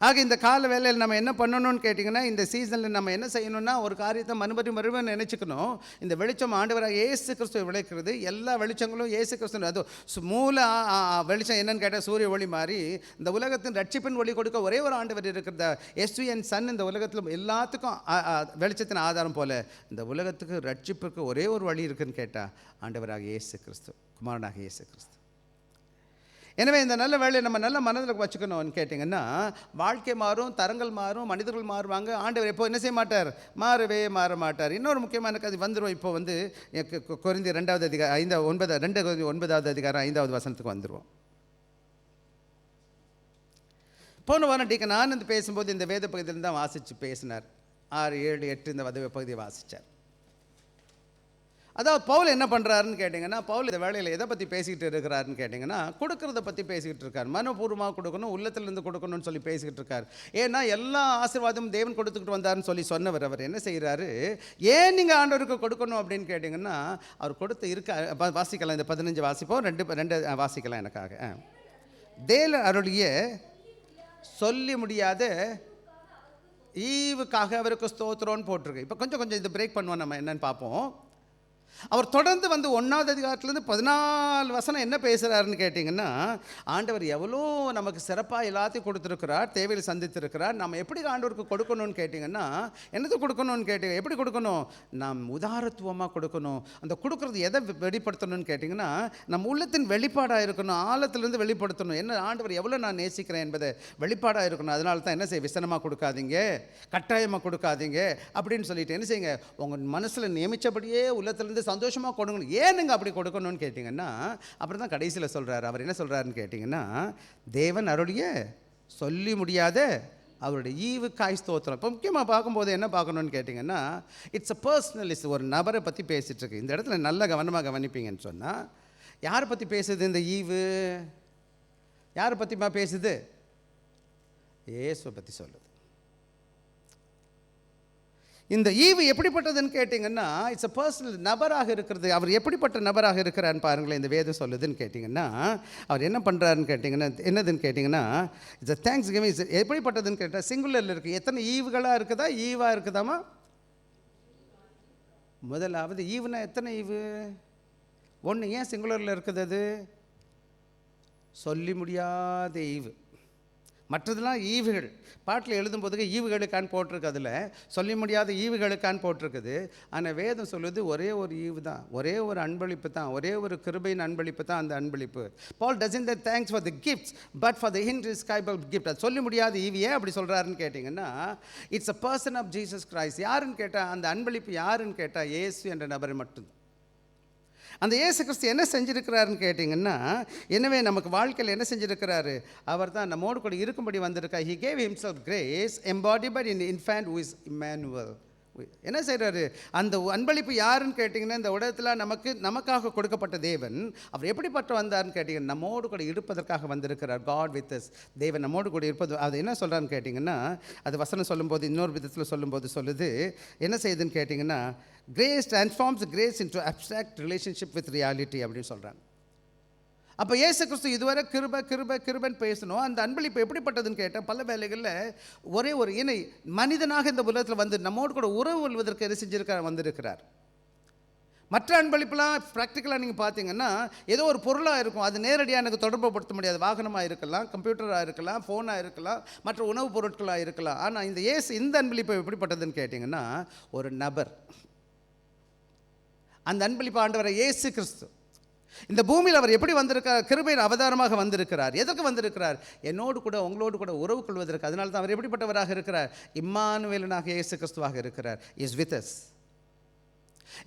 ஆக இந்த கால வேலையில் நம்ம என்ன பண்ணணும்னு கேட்டிங்கன்னா, இந்த சீசனில் நம்ம என்ன செய்யணும்னா, ஒரு காரியத்தை மறுபடியும் நினச்சிக்கணும். இந்த வெளிச்சம் ஆண்டவராக இயேசு கிறிஸ்துவை விளைக்கிறது. எல்லா வெளிச்சங்களும் இயேசு கிறிஸ்து. அது மூல வெளிச்சம் என்னன்னு கேட்டால் சூரிய ஒளி மாதிரி இந்த உலகத்தின் ரட்சிப்பின் ஒளி கொடுக்க ஒரே ஒரு ஆண்டவர் இருக்கிறத எஸ்விஎன் சன். இந்த உலகத்தில் எல்லாத்துக்கும் வெளிச்சத்தின் ஆதாரம் போல இந்த உலகத்துக்கு ரட்சிப்புக்கு ஒரே ஒரு வழி இருக்குன்னு கேட்டால் ஆண்டவராக இயேசு கிறிஸ்து, குமாரனாக இயேசு கிறிஸ்து. எனவே இந்த நல்ல வேலையை நம்ம நல்ல மனதில் வச்சுக்கணும்னு கேட்டிங்கன்னா, வாழ்க்கை மாறும், தரங்கள் மாறும், மனிதர்கள் மாறுவாங்க. ஆண்டவர் எப்போ என்ன செய்ய மாட்டார்? மாற மாட்டார். இன்னொரு முக்கியமான கதை வந்துடும். இப்போ வந்து கொரிந்தியர் 2வது அதிகாரம் 9வது அதிகாரம் 5வது வசனத்துக்கு வந்துடுவோம். போன வாரம் டீக்கன் ஆனந்த் பேசும்போது இந்த வேத பகுதியில் தான் வாசித்து பேசினார். 6, 7, 8 இந்த பகுதியை வாசித்தார். அதாவது பவுல் என்ன பண்ணுறாருன்னு கேட்டிங்கன்னா, பவுல் இந்த வேலையில் எதை பற்றி பேசிக்கிட்டு இருக்கிறாருன்னு கேட்டிங்கன்னா, கொடுக்கறத பற்றி பேசிக்கிட்டு இருக்கார். மனப்பூர்வமாக கொடுக்கணும், உள்ளத்திலேருந்து கொடுக்கணும்னு சொல்லி பேசிக்கிட்டு இருக்கார். ஏன்னா எல்லா ஆசீர்வாதமும் தேவன் கொடுத்துக்கிட்டு வந்தாருன்னு சொல்லி சொன்னவர். அவர் என்ன செய்கிறாரு? ஏன் நீங்கள் ஆண்டவருக்கு கொடுக்கணும் அப்படின்னு கேட்டிங்கன்னா, அவர் கொடுத்து வாசிக்கலாம். இந்த 15 வாசிப்போம், 2 வாசிக்கலாம் எனக்காக. தேவன் அருளிய சொல்லி முடியாத ஈவுக்காக அவருக்கு ஸ்தோத்திரம்னு போட்டிருக்கு. இப்போ கொஞ்சம் இதை பிரேக் பண்ணுவோம், நம்ம என்னன்னு பார்ப்போம். அவர் தொடர்ந்து வந்து 1வது அதிகாரத்துலேருந்து 14 வசனம் என்ன பேசுகிறாருன்னு கேட்டிங்கன்னா, ஆண்டவர் எவ்வளோ நமக்கு சிறப்பாக எல்லாத்தையும் கொடுத்துருக்கிறார், தேவையில் சந்தித்திருக்கிறார். நம்ம எப்படி ஆண்டவருக்கு கொடுக்கணும்னு கேட்டிங்கன்னா, என்னது கொடுக்கணும்னு கேட்டிங்க? எப்படி கொடுக்கணும்? நாம் உதாரத்துவமாக கொடுக்கணும். அந்த கொடுக்குறது எதை வெளிப்படுத்தணும்னு கேட்டிங்கன்னா, நம்ம உள்ளத்தின் வெளிப்பாடாக இருக்கணும், ஆழத்திலேருந்து வெளிப்படுத்தணும். என்ன ஆண்டவர் எவ்வளோ நான் நேசிக்கிறேன் என்பதை வெளிப்பாடாக இருக்கணும். அதனால தான் என்ன செய்ய, விசனமாக கொடுக்காதீங்க, கட்டாயமாக கொடுக்காதீங்க அப்படின்னு சொல்லிட்டு என்ன செய்யுங்க, உங்கள் மனசில் நியமித்தபடியே உள்ளத்திலேருந்து சந்தோஷமாக கொடுங்க. ஏன் நீங்கள் அப்படி கொடுக்கணும்னு கேட்டிங்கன்னா, அப்புறம் தான் கடைசியில் சொல்கிறார். அவர் என்ன சொல்கிறாருன்னு கேட்டிங்கன்னா, தேவன் அருளிய சொல்லி முடியாத அவருடைய ஈவுக்காய் ஸ்தோத்திரம். இப்போ முக்கியமாக பார்க்கும்போது என்ன பார்க்கணுன்னு கேட்டிங்கன்னா, இட்ஸ் அ பர்சனலிஸ்ட். ஒரு நபரை பற்றி பேசிகிட்டு இருக்கு. இந்த இடத்துல நல்ல கவனமாக கவனிப்பீங்கன்னு சொன்னால், யாரை பற்றி பேசுது இந்த ஈவு? யாரை பற்றிமா பேசுது? இயேசுவை பற்றி சொல்லுது. இந்த ஈவு எப்படிப்பட்டதுன்னு கேட்டிங்கன்னா, இட்ஸ் அ பர்சனல், நபராக இருக்கிறது. அவர் எப்படிப்பட்ட நபராக இருக்கிறான்னு பாருங்களேன். இந்த வேதம் சொல்லுதுன்னு கேட்டிங்கன்னா, அவர் என்ன பண்ணுறாருன்னு கேட்டிங்கன்னா, என்னதுன்னு கேட்டிங்கன்னா, இட்ஸ் அ தேங்க்ஸ் கிவிங். எப்படிப்பட்டதுன்னு கேட்டால் சிங்குலரில் இருக்குது. எத்தனை ஈவுகளாக இருக்குதா? ஈவாக இருக்குதாமா? முதலாவது ஈவுனா எத்தனை ஈவு? 1. ஏன் சிங்குலரில் இருக்குது? அது சொல்லி முடியாத ஈவு. மற்றதெல்லாம் ஈவுகள். பாட்டில் எழுதும்போதுக்கு ஈவுகளுக்கான் போட்டிருக்கு, அதில் சொல்ல முடியாத ஈவுகளுக்கான் போட்டிருக்குது. ஆனால் வேதம் சொல்லுது ஒரே ஒரு ஈவு தான், ஒரே ஒரு அன்பளிப்பு தான், ஒரே ஒரு கிருபையின் அன்பளிப்பு தான் அந்த அன்பளிப்பு. Paul doesn't that thanks for the gifts but for the indescribable gift. அது சொல்ல முடியாத ஈவு. ஏன் அப்படி சொல்கிறாருன்னு கேட்டிங்கன்னா, it's a person of Jesus Christ. யாருன்னு கேட்டால், அந்த அன்பளிப்பு யாருன்னு கேட்டால் இயேசு என்ற நபர் மட்டும்தான். அந்த இயேசு கிறிஸ்து என்ன செஞ்சுருக்கிறாருன்னு கேட்டிங்கன்னா, எனவே நமக்கு வாழ்க்கையில் என்ன செஞ்சுருக்கிறாரு? அவர் தான் நம்மோடு கூட இருக்கும்படி வந்திருக்கார். He gave himself grace embodied in the infant who is Emmanuel. என்ன செய்கிறாரு? அந்த அன்பளிப்பு யாருன்னு கேட்டிங்கன்னா, இந்த உலகத்தில் நமக்காக கொடுக்கப்பட்ட தேவன். அவர் எப்படிப்பட்ட வந்தார்னு கேட்டிங்கன்னா, நம்மோடு கூட இருப்பதற்காக வந்திருக்கிறார். God with us. தேவன் நம்மோடு கூட இருப்பது. அது என்ன சொல்கிறான்னு கேட்டிங்கன்னா, அது வசனம் சொல்லும்போது இன்னொரு விதத்தில் சொல்லும்போது சொல்லுது, என்ன செய்யுதுன்னு கேட்டிங்கன்னா, grace transforms grace into abstract relationship with reality அப்படின்னு சொல்கிறாங்க. அப்போ இயேசு கிறிஸ்து இதுவரை கிருபன் பேசணும். அந்த அன்பளிப்பு எப்படிப்பட்டதுன்னு கேட்டால், பல வேலைகளில் ஒரே ஒரு இணை மனிதனாக இந்த உலகத்தில் வந்து நம்மோடு கூட உறவு கொள்வதற்கு எது செஞ்சிருக்கார்? வந்திருக்கிறார். மற்ற அன்பளிப்புலாம் ப்ராக்டிக்கலாக நீங்கள் பார்த்தீங்கன்னா, ஏதோ ஒரு பொருளாக இருக்கும், அது நேரடியாக எனக்கு தொடர்புபடுத்த முடியாது. வாகனமாக இருக்கலாம், கம்ப்யூட்டராக இருக்கலாம், ஃபோனாக இருக்கலாம், மற்ற உணவுப் பொருட்களாக இருக்கலாம். ஆனால் இந்த இந்த அன்பளிப்பு எப்படிப்பட்டதுன்னு கேட்டிங்கன்னா, ஒரு நபர். அந்த அன்பளிப்பு ஆண்டவரை இயேசு கிறிஸ்து இந்த பூமியில் அவர் எப்படி வந்திருக்கார்? கிருபையின் அவதாரமாக வந்திருக்கிறார். எதற்கு வந்திருக்கிறார்? என்னோடு கூட உங்களோடு கூட உறவு கொள்வதற்கு. அதனால தான் அவர் எப்படிப்பட்டவராக இருக்கிறார்? இம்மானுவேலனாக இயேசு கிறிஸ்துவாக இருக்கிறார். Is with us.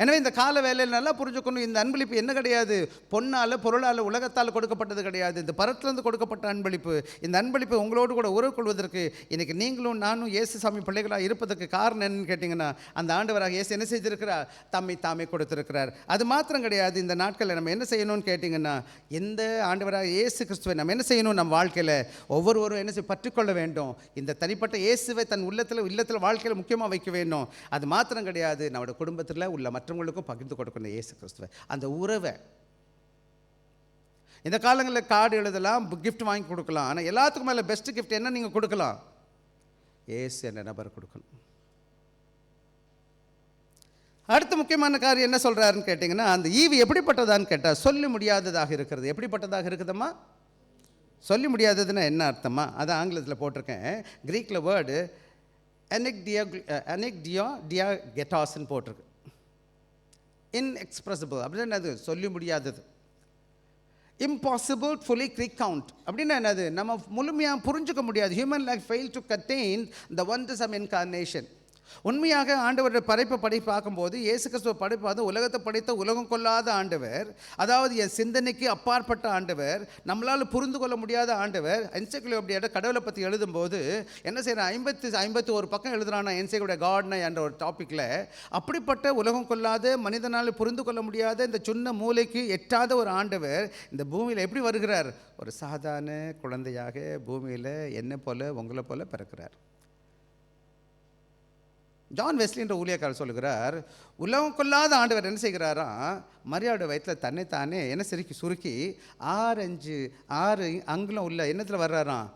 எனவே இந்த கால வேலையில் நல்லா புரிஞ்சுக்கணும், இந்த அன்பளிப்பு என்ன கிடையாது? பொன்னால் பொருளால் உலகத்தால் கொடுக்கப்பட்டது கிடையாது. இந்த பரத்திலிருந்து கொடுக்கப்பட்ட அன்பளிப்பு. இந்த அன்பளிப்பு உங்களோடு கூட உறவு கொள்வதற்கு இன்றைக்கி நீங்களும் நானும் இயேசு சாமி பிள்ளைகளாக இருப்பதற்கு காரணம் என்னன்னு கேட்டிங்கன்னா, அந்த ஆண்டவராக இயேசு என்ன செய்திருக்கிறார்? தாமே கொடுத்திருக்கிறார். அது மாத்திரம் கிடையாது. இந்த நாட்களில் நம்ம என்ன செய்யணும்னு கேட்டிங்கன்னா, இந்த ஆண்டவராக இயேசு கிறிஸ்துவை நம்ம என்ன செய்யணும்? நம்ம வாழ்க்கையில் ஒவ்வொருவரும் என்ன செய்ய பற்றிக்கொள்ள வேண்டும். இந்த தனிப்பட்ட இயேசுவை தன் இல்லத்தில் வாழ்க்கையில் முக்கியமாக வைக்க வேண்டும். அது மாத்திரம் கிடையாது, நம்மளோட குடும்பத்தில் உள்ள மற்றவங்களுக்கும் பகிர்ந்து கொடுக்கணும் இயேசு கிறிஸ்துவை, அந்த உறவை. இந்த காலங்களில் கார்டு எழுதலாம், கிஃப்ட் வாங்கி கொடுக்கலாம். ஆனால் எல்லாத்துக்கும் மேலே பெஸ்ட் கிஃப்ட் என்ன நீங்கள் கொடுக்கலாம்? இயேசு என்ற நபர் கொடுக்கணும். அடுத்த முக்கியமான காரியம் என்ன சொல்கிறாருன்னு கேட்டிங்கன்னா, அந்த ஈவு எப்படிப்பட்டதான்னு கேட்டால், சொல்ல முடியாததாக இருக்கிறது. எப்படிப்பட்டதாக இருக்குதும்மா? சொல்ல முடியாததுன்னா என்ன அர்த்தமா? அதை ஆங்கிலத்தில் போட்டிருக்கேன். கிரீக்கில் வேர்டு அனெக்டியாகெட்டாஸ்ன்னு போட்டிருக்கு. இன்எக்ஸ்பிரசிபிள் அப்படின்னா என்னது? சொல்ல முடியாதது. இம்பாசிபிள் ஃபுல்லி ரீகவுண்ட் அப்படின்னா என்னது? நம்ம முழுமையாக புரிஞ்சுக்க முடியாது. Human life fail to contain the wonders of incarnation. உண்மையாக ஆண்டவருடைய படைப்பை பார்க்கும்போது, இயேசு கிறிஸ்துவ படைப்பு உலகத்தை படைத்த உலகம் கொள்ளாத ஆண்டவர், அதாவது என் சிந்தனைக்கு அப்பாற்பட்ட ஆண்டவர், நம்மளால் புரிந்து கொள்ள முடியாத ஆண்டவர். என்சைக்ளோபீடியா கடவுளை பற்றி எழுதும்போது என்ன செய்யறான்? 51 பக்கம் எழுதுறானா என்சைக்ளோபீடியா காட்னா என்ற ஒரு டாப்பிக்கில். அப்படிப்பட்ட உலகம் கொள்ளாத, மனிதனால் புரிந்து கொள்ள முடியாத, இந்த சின்ன மூளைக்கு எட்டாத ஒரு ஆண்டவர் இந்த பூமியில் எப்படி வருகிறார்? ஒரு சாதாரண குழந்தையாக பூமியில் என்னை போல உங்களை போல பிறக்கிறார். ஜான் வெஸ்லி என்ற ஊழியக்காரர் சொல்லுகிறார், உலகம் கொள்ளாத ஆண்டவர் என்ன செய்கிறாரா? மரியாதை வயிற்றில் தன்னைத்தானே என்ன சுருக்கி 6 அங்குலம் உள்ள எண்ணத்தில் வர்றாராம்,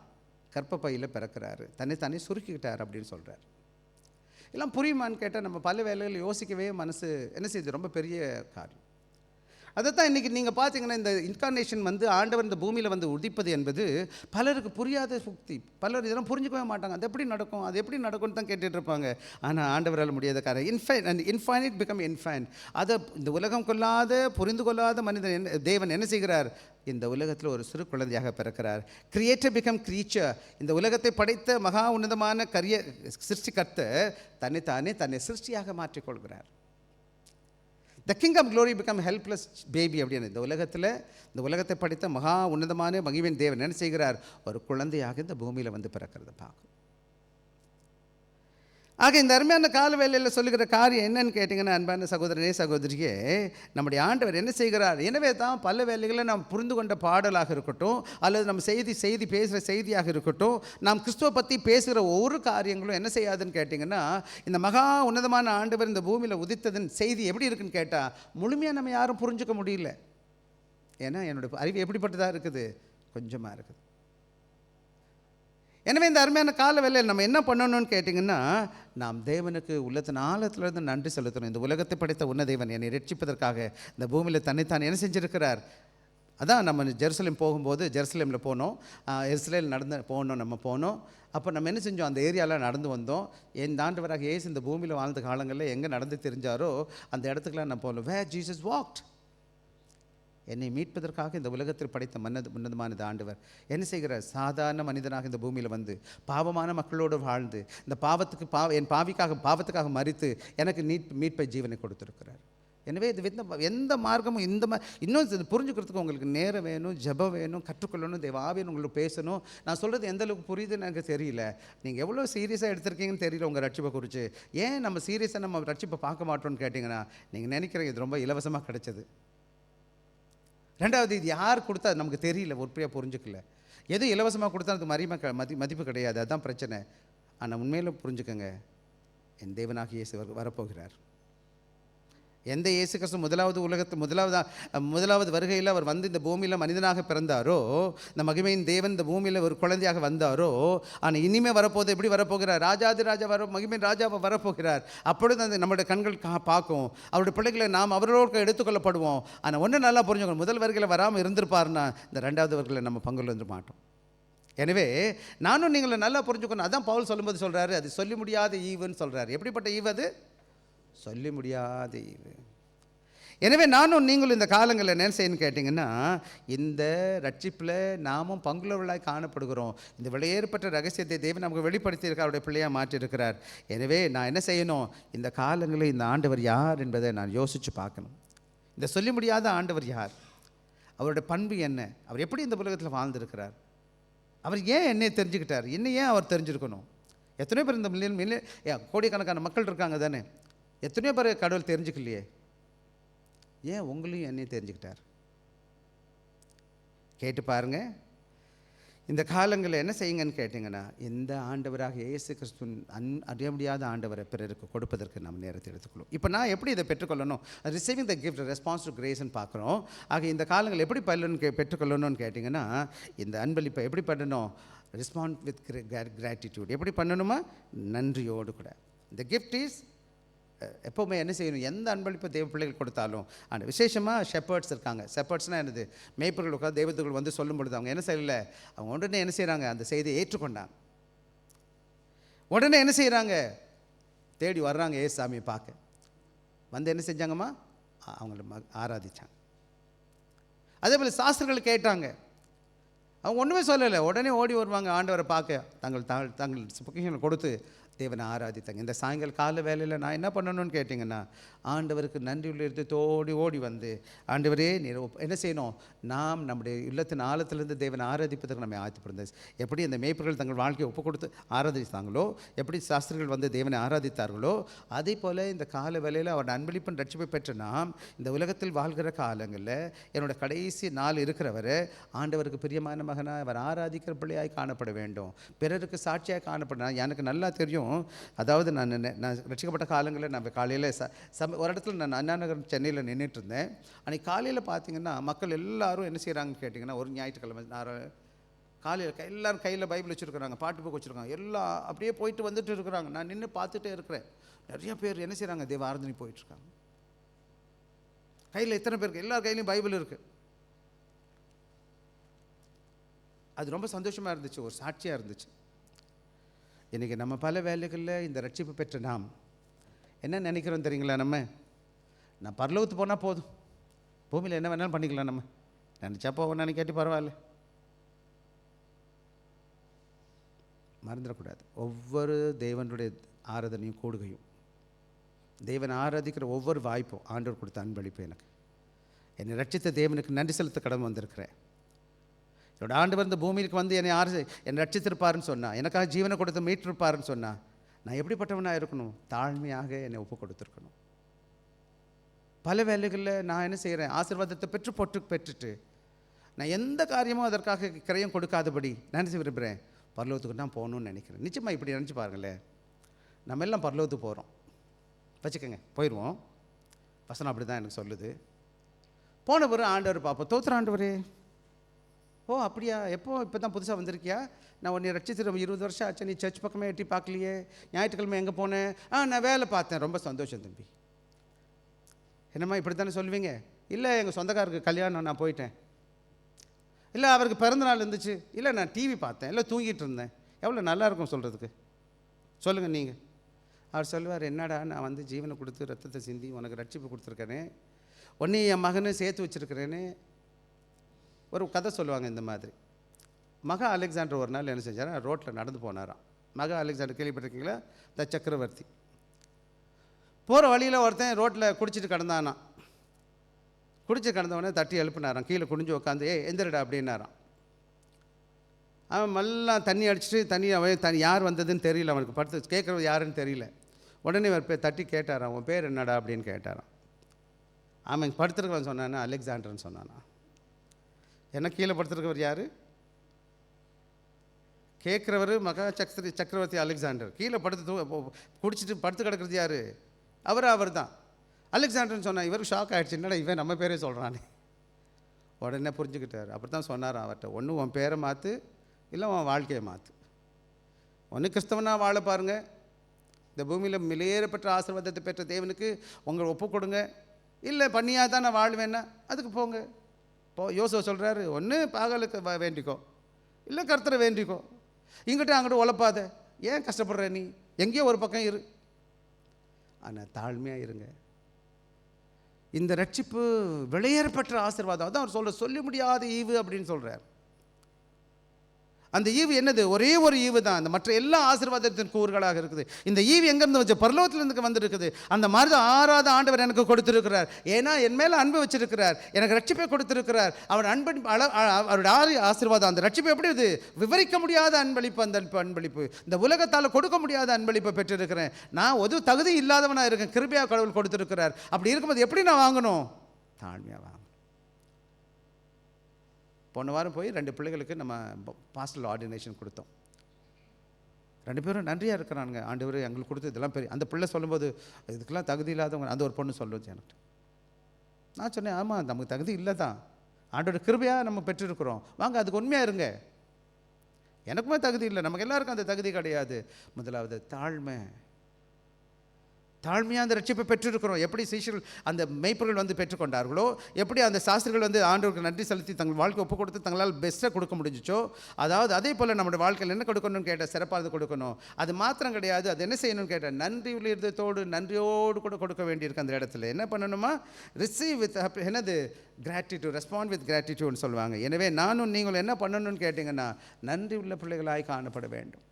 கர்ப்பப்பையில் பிறக்கிறாரு, தன்னைத்தானே சுருக்கிக்கிட்டார் அப்படின்னு சொல்கிறார். எல்லாம் புரியுமான்னு கேட்டால் நம்ம பல வேலைகள் யோசிக்கவே மனசு என்ன செய்யுது? ரொம்ப பெரிய காரியம். அதைத்தான் இன்றைக்கி நீங்கள் பார்த்தீங்கன்னா, இந்த இன்கார்னேஷன் ஆண்டவர் இந்த பூமியில் உதிப்பது என்பது பலருக்கு புரியாத சுக்தி. பலர் இதெல்லாம் புரிஞ்சுக்கவே மாட்டாங்க. அது எப்படி நடக்கும், அது எப்படி நடக்கும்னு தான் கேட்டுட்டு இருப்பாங்க. ஆனால் ஆண்டவரால் முடியாத காரியம். Infinite become இன்ஃபைன். அதை இந்த உலகம் கொள்ளாத, புரிந்து கொள்ளாத மனிதன் தேவன் என்ன செய்கிறார்? இந்த உலகத்தில் ஒரு சிறு குழந்தையாக பிறக்கிறார். Creator become creature. இந்த உலகத்தை படைத்த மகா உன்னதமான சிருஷ்டிகர்த்தர் தன்னை சிருஷ்டியாக மாற்றிக்கொள்கிறார். The king of glory become helpless baby அப்படின்னு. இந்த உலகத்தை படைத்த மகா உன்னதமான மகிமையின் தேவன் என்ன செய்கிறார்? ஒரு குழந்தையாக இந்த பூமியில் பிறக்கிறத பார்க்கும். ஆக இந்த அருமையான கால வேளையில் சொல்லுகிற காரியம் என்னன்னு கேட்டிங்கன்னா, அன்பான சகோதரனே சகோதரியே, நம்முடைய ஆண்டவர் என்ன செய்கிறார்? எனவே தான் பல வேளைகளில் நாம் புரிந்து கொண்ட பாடலாக இருக்கட்டும், அல்லது நம்ம செய்தி பேசுகிற செய்தியாக இருக்கட்டும், நாம் கிறிஸ்துவை பற்றி பேசுகிற ஒவ்வொரு காரியங்களும் என்ன செய்யாதுன்னு கேட்டிங்கன்னா, இந்த மகா உன்னதமான ஆண்டவர் இந்த பூமியில் உதித்ததன் செய்தி எப்படி இருக்குன்னு கேட்டால், முழுமையாக நம்ம யாரும் புரிஞ்சுக்க முடியல. ஏன்னா என்னோடய அறிவு எப்படிப்பட்டதாக இருக்குது? கொஞ்சமாக இருக்குது. எனவே இந்த அருமையான கால வேளையில் நம்ம என்ன பண்ணணும்னு கேட்டிங்கன்னா, நாம் தேவனுக்கு உள்ளத்தின் ஆழத்திலிருந்து நன்றி செலுத்தணும். இந்த உலகத்தை படைத்த உன்ன தேவன் என்னை ரட்சிப்பதற்காக இந்த பூமியில் தன்னைத்தான் என்ன செஞ்சிருக்கிறார்? அதான் நம்ம ஜெருசலேம் போகும்போது ஜெருசலேமில் போனோம், இஸ்ரேல் நடந்து போனோம். அப்போ நம்ம என்ன செஞ்சோம், அந்த ஏரியாவில் நடந்து வந்தோம். என் ஆண்டவராக இயேசு இந்த பூமியில் வாழ்ந்த காலங்களில் எங்கே நடந்து தெரிஞ்சாரோ அந்த இடத்துக்குலாம் நான் போகணும். Where Jesus walked. என்னை மீட்பதற்காக இந்த உலகத்தில் படைத்த உன்னதமானது ஆண்டவர் என்ன செய்கிறார், சாதாரண மனிதனாக இந்த பூமியில் வந்து பாவமான மக்களோடு வாழ்ந்து இந்த என் பாவத்துக்காக மரித்து எனக்கு மீட்பை ஜீவனை கொடுத்துருக்கிறார். எனவே இது எந்த மார்க்கமும் இன்னும் இது புரிஞ்சுக்கிறதுக்கு உங்களுக்கு நேரம் வேணும், ஜெபம் வேணும், கற்றுக்கொள்ளணும், தேவ ஆவியன் உங்களுக்கு பேசணும். நான் சொல்கிறது எந்த அளவுக்கு புரியுதுன்னு எனக்கு தெரியல. நீங்கள் எவ்வளோ சீரியஸாக எடுத்திருக்கீங்கன்னு தெரியல உங்கள் ரட்சிப்பை குறித்து. ஏன் நம்ம சீரியஸாக நம்ம ரட்சிப்பை பார்க்க மாட்டோம்னு கேட்டிங்கன்னா, நீங்கள் நினைக்கிறீங்க இது ரொம்ப இலவசமாக கிடைச்சது. ரெண்டாவது, இது யார் கொடுத்தா நமக்கு தெரியல, உறுப்பியாக புரிஞ்சுக்கல. எதுவும் இலவசமாக கொடுத்தா அதுக்கு மதிப்பு கிடையாது, அதுதான் பிரச்சனை. ஆனால் உண்மையிலும் புரிஞ்சுக்கோங்க, என் தேவனாக இயேசு வரப்போகிறார். எந்த இயேசு கிறிஸ்து முதலாவது வருகையில் அவர் வந்து இந்த பூமியில் மனிதனாக பிறந்தாரோ, இந்த மகிமையின் தேவன் இந்த பூமியில் ஒரு குழந்தையாக வந்தாரோ, ஆனால் இனிமேல் வரப்போது எப்படி வரப்போகிறார், ராஜாதி ராஜா மகிமையின் ராஜாவை வரப்போகிறார். அப்பொழுது அந்த நம்மளுடைய கண்கள் பார்க்கும், அவருடைய பிள்ளைகளை நாம் அவர்களோடு எடுத்துக்கொள்ளப்படுவோம். ஆனால் ஒன்று நல்லா புரிஞ்சுக்கணும், முதல் வருகையில் வராமல் இருந்திருப்பாருன்னா இந்த ரெண்டாவது வருகையில் நம்ம பங்குல வந்து மாட்டோம். எனவே நானும் நீங்களை நல்லா புரிஞ்சுக்கணும். அதான் பவுல் சொல்லும்போது சொல்கிறாரு, அது சொல்லி முடியாத ஈவுன்னு சொல்கிறார். எப்படிப்பட்ட ஈவு அது? சொல்லி முடியாத ஈவு. எனவே நானும் நீங்களும் இந்த காலங்களில் என்ன செய்யணும்னு கேட்டிங்கன்னா, இந்த ரட்சிப்பில் நாமும் பங்குள்ளவர்களாய் காணப்படுகிறோம். இந்த வெளியேறப்பட்ட ரகசியத்தை தேவன் நமக்கு வெளிப்படுத்தியிருக்க அவருடைய பிள்ளையாக மாற்றியிருக்கிறார். எனவே நான் என்ன செய்யணும், இந்த காலங்களில் இந்த ஆண்டவர் யார் என்பதை நான் யோசித்து பார்க்கணும். இந்த சொல்லி முடியாத ஆண்டவர் யார், அவருடைய பண்பு என்ன, அவர் எப்படி இந்த உலகத்தில் வாழ்ந்திருக்கிறார், அவர் ஏன் என்னை தெரிஞ்சுக்கிட்டார், என்ன ஏன் அவர் தெரிஞ்சிருக்கணும். எத்தனையோ பேர் இந்த மில்லியன் கோடிக்கணக்கான மக்கள் இருக்காங்க தானே, எத்தனையோ பேர் கடவுள் தெரிஞ்சுக்கலையே, ஏன் உங்களையும் என்னையும் தெரிஞ்சுக்கிட்டார்? கேட்டு பாருங்கள். இந்த காலங்களில் என்ன செய்யுங்கன்னு கேட்டிங்கன்னா, இந்த ஆண்டவராக இயேசு கிறிஸ்துவின் அறிய முடியாத ஆண்டவரை பிறருக்கு கொடுப்பதற்கு நம்ம நேரத்தை எடுத்துக்கொள்ளும். இப்போ நான் எப்படி இதை பெற்றுக்கொள்ளணும், receiving the gift response to கிரேஸ்ன்னு பார்க்குறோம். ஆக இந்த காலங்கள் எப்படி பெற்றுக்கொள்ளணும்னு கேட்டிங்கன்னா, இந்த அன்பளிப்பை எப்படி பண்ணணும், ரெஸ்பாண்ட் வித் கிராட்டிடியூட். எப்படி பண்ணணுமா, நன்றியோடு கூட. இந்த கிஃப்ட் இஸ் எப்போவுமே என்ன செய்யணும், எந்த அன்பளிப்பு தேவ பிள்ளைகள் கொடுத்தாலும். ஆனால் விசேஷமாக ஷெப்பர்ட்ஸ் இருக்காங்க. ஷெப்பர்ட்ஸ்னால் என்னது, மேய்ப்பர்கள் உட்காந்து தேவதூர்கள் வந்து சொல்லும் பொழுது அவங்க என்ன செய்யலை, அவங்க உடனே என்ன செய்கிறாங்க, அந்த செய்தியை ஏற்றுக்கொண்டாங்க. உடனே என்ன செய்கிறாங்க, தேடி வர்றாங்க ஏசாமியை பார்க்க. வந்து என்ன செஞ்சாங்கம்மா, அவங்கள ஆராதிச்சாங்க. அதே போல் சாஸ்திரங்கள் கேட்டாங்க, அவங்க ஒன்றுமே சொல்லலை, உடனே ஓடி வருவாங்க ஆண்டவரை பார்க்க. தங்கள் பொக்கிஷங்களை கொடுத்து தேவனை ஆராதித்தாங்க. இந்த சாயங்கால கால வேலையில் நான் என்ன பண்ணணும்னு கேட்டிங்கன்னா, ஆண்டவருக்கு நன்றியுள்ள இருந்து ஓடி வந்து, ஆண்டவரே நீர் என்ன செய்யணும், நாம் நம்முடைய இல்லத்தின் ஆழத்திலிருந்து தேவனை ஆராதிப்பதற்கு நம்ம ஆயத்தப்படுறது. எப்படி அந்த மேய்ப்பர்கள் தங்கள் வாழ்க்கையை ஒப்பு கொடுத்து ஆராதித்தாங்களோ, எப்படி சாஸ்திரிகள் வந்து தேவனை ஆராதித்தார்களோ, அதே போல் இந்த கால வேலையில் அவருடைய அன்பளிப்பின் ரட்சிப்பை பெற்ற நாம் இந்த உலகத்தில் வாழ்கிற காலங்களில் என்னோட கடைசி நாள் இருக்கிறவரை ஆண்டவருக்கு பிரியமான மகனாக அவர் ஆராதிக்கிற பிள்ளையாய் காணப்பட வேண்டும், பிறருக்கு சாட்சியாக காணப்பட. எனக்கு நல்லா தெரியும், அதாவது நான் ரட்சிக்கப்பட்ட காலங்களில் நான் காலையில் ஒரு இடத்துல நான் அண்ணா நகர் சென்னையில் நின்றுட்டு இருந்தேன். அன்றைக்கி காலையில் பார்த்தீங்கன்னா மக்கள் எல்லோரும் என்ன செய்கிறாங்கன்னு கேட்டிங்கன்னா, ஒரு ஞாயிற்றுக்கிழமை காலையில் எல்லோரும் கையில் பைபிள் வச்சுருக்குறாங்க, பாட்டு புக் வச்சுருக்காங்க, எல்லாம் அப்படியே போயிட்டு வந்துட்டு இருக்கிறாங்க. நான் நின்று பார்த்துட்டே இருக்கிறேன். நிறைய பேர் என்ன செய்கிறாங்க, தேவ ஆராதனை போயிட்டுருக்காங்க. கையில் எத்தனை பேருக்கு, எல்லார் கையிலையும் பைபிள் இருக்குது. அது ரொம்ப சந்தோஷமாக இருந்துச்சு, ஒரு சாட்சியாக இருந்துச்சு. இன்றைக்கி நம்ம பல வேலைகளில் இந்த ரட்சிப்பு பெற்ற நாம் என்ன நினைக்கிறோம் தெரியுங்களா, நான் பரலோகத்து போனால் போதும், பூமியில் என்ன வேணாலும் பண்ணிக்கலாம், நம்ம நினச்சா போவோம், நினைக்காட்டி பரவாயில்ல. மறந்துடக்கூடாது, ஒவ்வொரு தேவனுடைய ஆராதனையும் கூடுகையும், தேவனை ஆராதிக்கிற ஒவ்வொரு வாய்ப்பும் ஆண்டவர் கொடுத்த அன்பளிப்பு. எனக்கு என்னை ரட்சித்த தேவனுக்கு நன்றி செலுத்த கடமை வந்திருக்கிறேன். என்னோட ஆண்டவர் இந்த பூமிக்கு வந்து என்னை ரட்சித்திருப்பாருன்னு சொன்னால், எனக்காக ஜீவனை கொடுத்து மீட்டிருப்பாருன்னு சொன்னால், நான் எப்படிப்பட்டவனாக இருக்கணும், தாழ்மையாக என்னை ஒப்பு கொடுத்துருக்கணும். பல வேலைகளில் நான் என்ன செய்கிறேன், ஆசீர்வாதத்தை பெற்றுட்டு நான் எந்த காரியமும் அதற்காக கிரயம் கொடுக்காதபடி நினச்சி விரும்புகிறேன், பரலோகத்துக்கு தான் போகணும்னு நினைக்கிறேன். நிச்சயமாக இப்படி நினச்சி பாருங்களேன், நம்ம எல்லாம் பரலோகத்துக்கு போகிறோம் வச்சுக்கோங்க, போயிடுவோம். வசனம் அப்படி தான் எனக்கு சொல்லுது. போன பிறகு ஆண்டவர் பார்ப்போம், தோத்துற ஆண்டவரே, ஓ அப்படியா, இப்போ தான் புதுசாக வந்திருக்கியா, நான் உன்னை ரட்சித்து 20 வருஷம் ஆச்சு, நீ சர்ச் பக்கமே எட்டி பார்க்கலையே, ஞாயிற்றுக்கிழமை எங்கே போனேன், நான் வேலை பார்த்தேன், ரொம்ப சந்தோஷம் தம்பி. என்னம்மா இப்படி தானே சொல்லுவீங்க? இல்லை, எங்கள் சொந்தக்காரருக்கு கல்யாணம், நான் போயிட்டேன். இல்லை அவருக்கு பிறந்த நாள் இருந்துச்சு, இல்லை நான் டிவி பார்த்தேன், இல்லை தூங்கிட்டு இருந்தேன். எவ்வளோ நல்லாயிருக்கும் சொல்கிறதுக்கு, சொல்லுங்கள் நீங்கள். அவர் சொல்லுவார், என்னடா நான் வந்து ஜீவனை கொடுத்து ரத்தத்தை சிந்தி உனக்கு ரட்சிப்பு கொடுத்துருக்கேனே, உன்னை என் மகனை சேர்த்து வச்சுருக்கிறேன்னு ஒரு கதை சொல்லுவாங்க. இந்த மாதிரி மகா அலெக்சாண்டர் ஒரு நாள் என்ன செஞ்சார், ரோட்டில் நடந்து போனாராம். மகா அலெக்சாண்டர் கேள்விப்பட்டிருக்கீங்களா? த சக்கரவர்த்தி. போகிற வழியில் ஒருத்தன் ரோட்டில் குடிச்சிட்டு கிடந்தானா. குடிச்சு கிடந்தவொடனே தட்டி எழுப்பினாராம், கீழே குனிஞ்சு உட்காந்து, எந்திரடா அப்படின்னாராம். அவன் எல்லாம் தண்ணி அடிச்சுட்டு அவன் யார் வந்ததுன்னு தெரியல, அவனுக்கு படுத்து கேட்குறது யாருன்னு தெரியல. உடனே அவர் தட்டி கேட்டாரான், உன் பேர் என்னடா அப்படின்னு கேட்டாரான். அவன் படுத்துருக்கவன் சொன்னானா, அலெக்சாண்டர்னு சொன்னானா. என்ன கீழே படுத்துருக்கவர் யார்? கேட்குறவர் மகா சக்கரவர்த்தி அலெக்சாண்டர். கீழே குடிச்சிட்டு படுத்து கிடக்கிறது யார்? அவர் தான் அலெக்சாண்டர்னு சொன்னான். இவருக்கு ஷாக் ஆகிடுச்சு, என்னடா இவன் நம்ம பேரே சொல்கிறானே. உடனே புரிஞ்சுக்கிட்டார். அப்படி தான் சொன்னாரான் அவர்கிட்ட, ஒன்று உன் பேரை மாற்று, இல்லை உன் வாழ்க்கையை மாற்று. ஒன்று கிறிஸ்தவனாக வாழ பாருங்கள், இந்த பூமியில் மிலேறப்பட்ட ஆசீர்வாதத்தை பெற்ற தேவனுக்கு உங்களை ஒப்பு கொடுங்க. இல்லை பண்ணியாக தான் நான் வாழ்வேன்னா அதுக்கு போங்க. யோசுவா சொல்கிறாரு, ஒன்று பாகாலுக்கு வேண்டிக்கோ, இல்லை கர்த்தரை வேண்டிக்கோ. இங்கிட்ட அங்கிட்ட உழப்பாத, ஏன் கஷ்டப்படுற நீ, எங்கேயோ ஒரு பக்கம் இரு. ஆனால் தாழ்மையாக இருங்க. இந்த ரட்சிப்பு வெளியேறப்பட்ட ஆசீர்வாதம். அதான் அவர் சொல்ல முடியாத ஈவு அப்படின்னு சொல்கிறார். அந்த ஈவு என்னது? ஒரே ஒரு ஈவு தான். அந்த மற்ற எல்லா ஆசீர்வாதத்தின் கூறுகளாக இருக்குது. இந்த ஈவு எங்கேருந்து வச்சு? பரலோகத்திலிருந்து வந்திருக்குது. அந்த மாதிரி தான் ஆறாவது ஆண்டவர் எனக்கு கொடுத்திருக்கிறார். ஏன்னா என் மேலே அன்பு வச்சிருக்கிறார், எனக்கு ரட்சிப்பை கொடுத்திருக்கிறார். அவர் அவருடைய ஆசீர்வாதம், அந்த ரட்சிப்பு எப்படி இது? விவரிக்க முடியாத அன்பளிப்பு. அந்த அன்பளிப்பு இந்த உலகத்தால் கொடுக்க முடியாத அன்பளிப்பை பெற்றிருக்கிறேன். நான் ஒரு தகுதி இல்லாதவனாக இருக்கேன், கிருபையாக கடவுள் கொடுத்திருக்கிறார். அப்படி இருக்கும்போது எப்படி நான் வாங்கணும்? தாழ்மையாக வாங்கணும். போன வாரம் போய் 2 பிள்ளைகளுக்கு நம்ம பாஸ்டல் ஆர்டினேஷன் கொடுத்தோம். 2 பேரும் நன்றியாக இருக்கிறானுங்க. ஆண்டவர் எங்களுக்கு கொடுத்து இதெல்லாம் பெரிய. அந்த பிள்ளை சொல்லும்போது இதுக்கெல்லாம் தகுதி இல்லாதவங்க, அந்த ஒரு பொண்ணு சொல்லுச்சு எனக்கு. நான் சொன்னேன், ஆமாம் நமக்கு தகுதி இல்லை தான், ஆண்டோட கிருபையாக நம்ம பெற்றிருக்கிறோம், வாங்க அதுக்கு உண்மையாக இருங்க. எனக்குமே தகுதி இல்லை, நமக்கு எல்லாருக்கும் அந்த தகுதி கிடையாது. முதலாவது தாழ்மையாக அந்த ரட்சிப்பை பெற்றிருக்கிறோம். எப்படி சீஷர்கள் அந்த மெய்ப்பர்கள் வந்து பெற்றுக்கொண்டார்களோ, எப்படி அந்த சாஸ்திரிகள் வந்து ஆண்டவருக்கு நன்றி செலுத்தி தங்கள் வாழ்க்கை ஒப்பு கொடுத்து தங்களால் பெஸ்ட்டாக கொடுக்க முடிஞ்சிச்சோ, அதாவது அதே போல் நம்முடைய வாழ்க்கையில் என்ன கொடுக்கணும்னு கேட்டால் சிறப்பாக கொடுக்கணும். அது மாத்திரம் கிடையாது, அது என்ன செய்யணும்னு கேட்டால் நன்றி உள்ளதோடு நன்றியோடு கூட கொடுக்க வேண்டியிருக்கு. அந்த இடத்துல என்ன பண்ணணுமா? ரிசீவ் வித் என்னது கிராட்டிடியூட், ரெஸ்பாண்ட் வித் கிராட்டிடியூட்னு சொல்லுவாங்க. எனவே நானும் நீங்கள் என்ன பண்ணணும்னு கேட்டிங்கன்னா, நன்றி உள்ள பிள்ளைகளாய் காணப்பட வேண்டும்.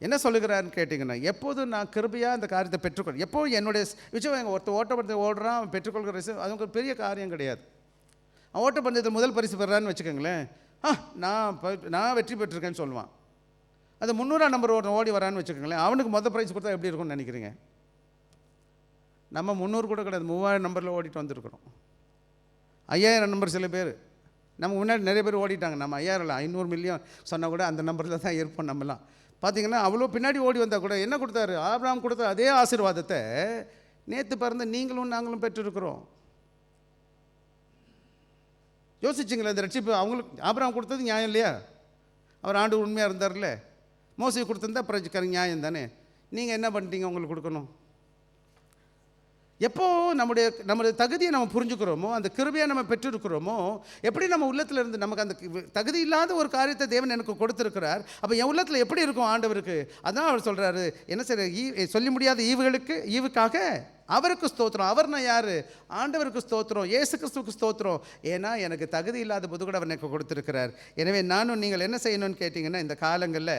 என்ன சொல்லுகிறாருன்னு கேட்டிங்கன்னா, எப்போது நான் கிருபையாக அந்த காரியத்தை பெற்றுக்கொள், எப்போது என்னுடைய விஷயம் ஒருத்தர் ஓட்டப்பந்தயத்தை ஓடுறான், அவன் பெற்றுக்கொள்கிற அது ஒரு பெரிய காரியம் கிடையாது. அவன் ஓட்டப்பந்தயத்தில் முதல் பரிசு பெறான்னு வச்சுக்கோங்களேன், நான் வெற்றி பெற்றிருக்கேன்னு சொல்லுவான். அது 300ஆம் நம்பர் ஓடி வரான்னு வச்சுக்கோங்களேன், அவனுக்கு முதல் ப்ரைஸ் கொடுத்தா எப்படி இருக்கும்னு நினைக்கிறீங்க? நம்ம 300 கூட கிடையாது, 3000 நம்பரில் ஓடிட்டு வந்திருக்கிறோம். 5000 நம்பர் சில பேர், நம்ம முன்னாடி நிறைய பேர் ஓடிட்டாங்க. நம்ம 5000 இல்லை 500 மில்லியன் சொன்னால் கூட அந்த நம்பரில் தான் இருப்போம். நம்மலாம் பார்த்தீங்கன்னா அவ்வளோ பின்னாடி ஓடி வந்தால் கூட என்ன கொடுத்தாரு? ஆபிரகாம் கொடுத்த அதே ஆசீர்வாதத்தை நேற்று பிறந்த நீங்களும் நாங்களும் பெற்றிருக்கிறோம். யோசிச்சிங்களா? இந்த ரட்சிப்பு அவங்களுக்கு ஆபிரகாம் கொடுத்தது நியாயம் இல்லையா? அவர் ஆண்டு உண்மையாக இருந்தார்ல. மோசே கொடுத்துருந்தா பிரஜைக்கார நியாயம் தானே. நீங்கள் என்ன பண்ணிட்டீங்க? உங்களுக்கு கொடுக்கணும். எப்போ நம்முடைய தகுதியை நம்ம புரிஞ்சுக்கிறோமோ, அந்த கிருபையை நம்ம பெற்றிருக்கிறோமோ, எப்படி நம்ம உள்ளத்தில் இருந்து நமக்கு அந்த தகுதி இல்லாத ஒரு காரியத்தை தேவன் எனக்கு கொடுத்துருக்கிறார். அப்போ என் உள்ளத்தில் எப்படி இருக்கும் ஆண்டவருக்கு? அதான் அவர் சொல்கிறாரு, என்ன செய்ய சொல்லி முடியாத ஈவுக்காக அவருக்கு ஸ்தோத்திரம். அவர்னா யார்? ஆண்டவருக்கு ஸ்தோத்திரம், இயேசு கிறிஸ்துவுக்கு ஸ்தோத்திரம். ஏன்னா எனக்கு தகுதி இல்லாத போது கூட அவர் எனக்கு கொடுத்துருக்கிறார். எனவே நானும் நீங்கள் என்ன செய்யணும்னு கேட்டிங்கன்னா, இந்த காலங்களில்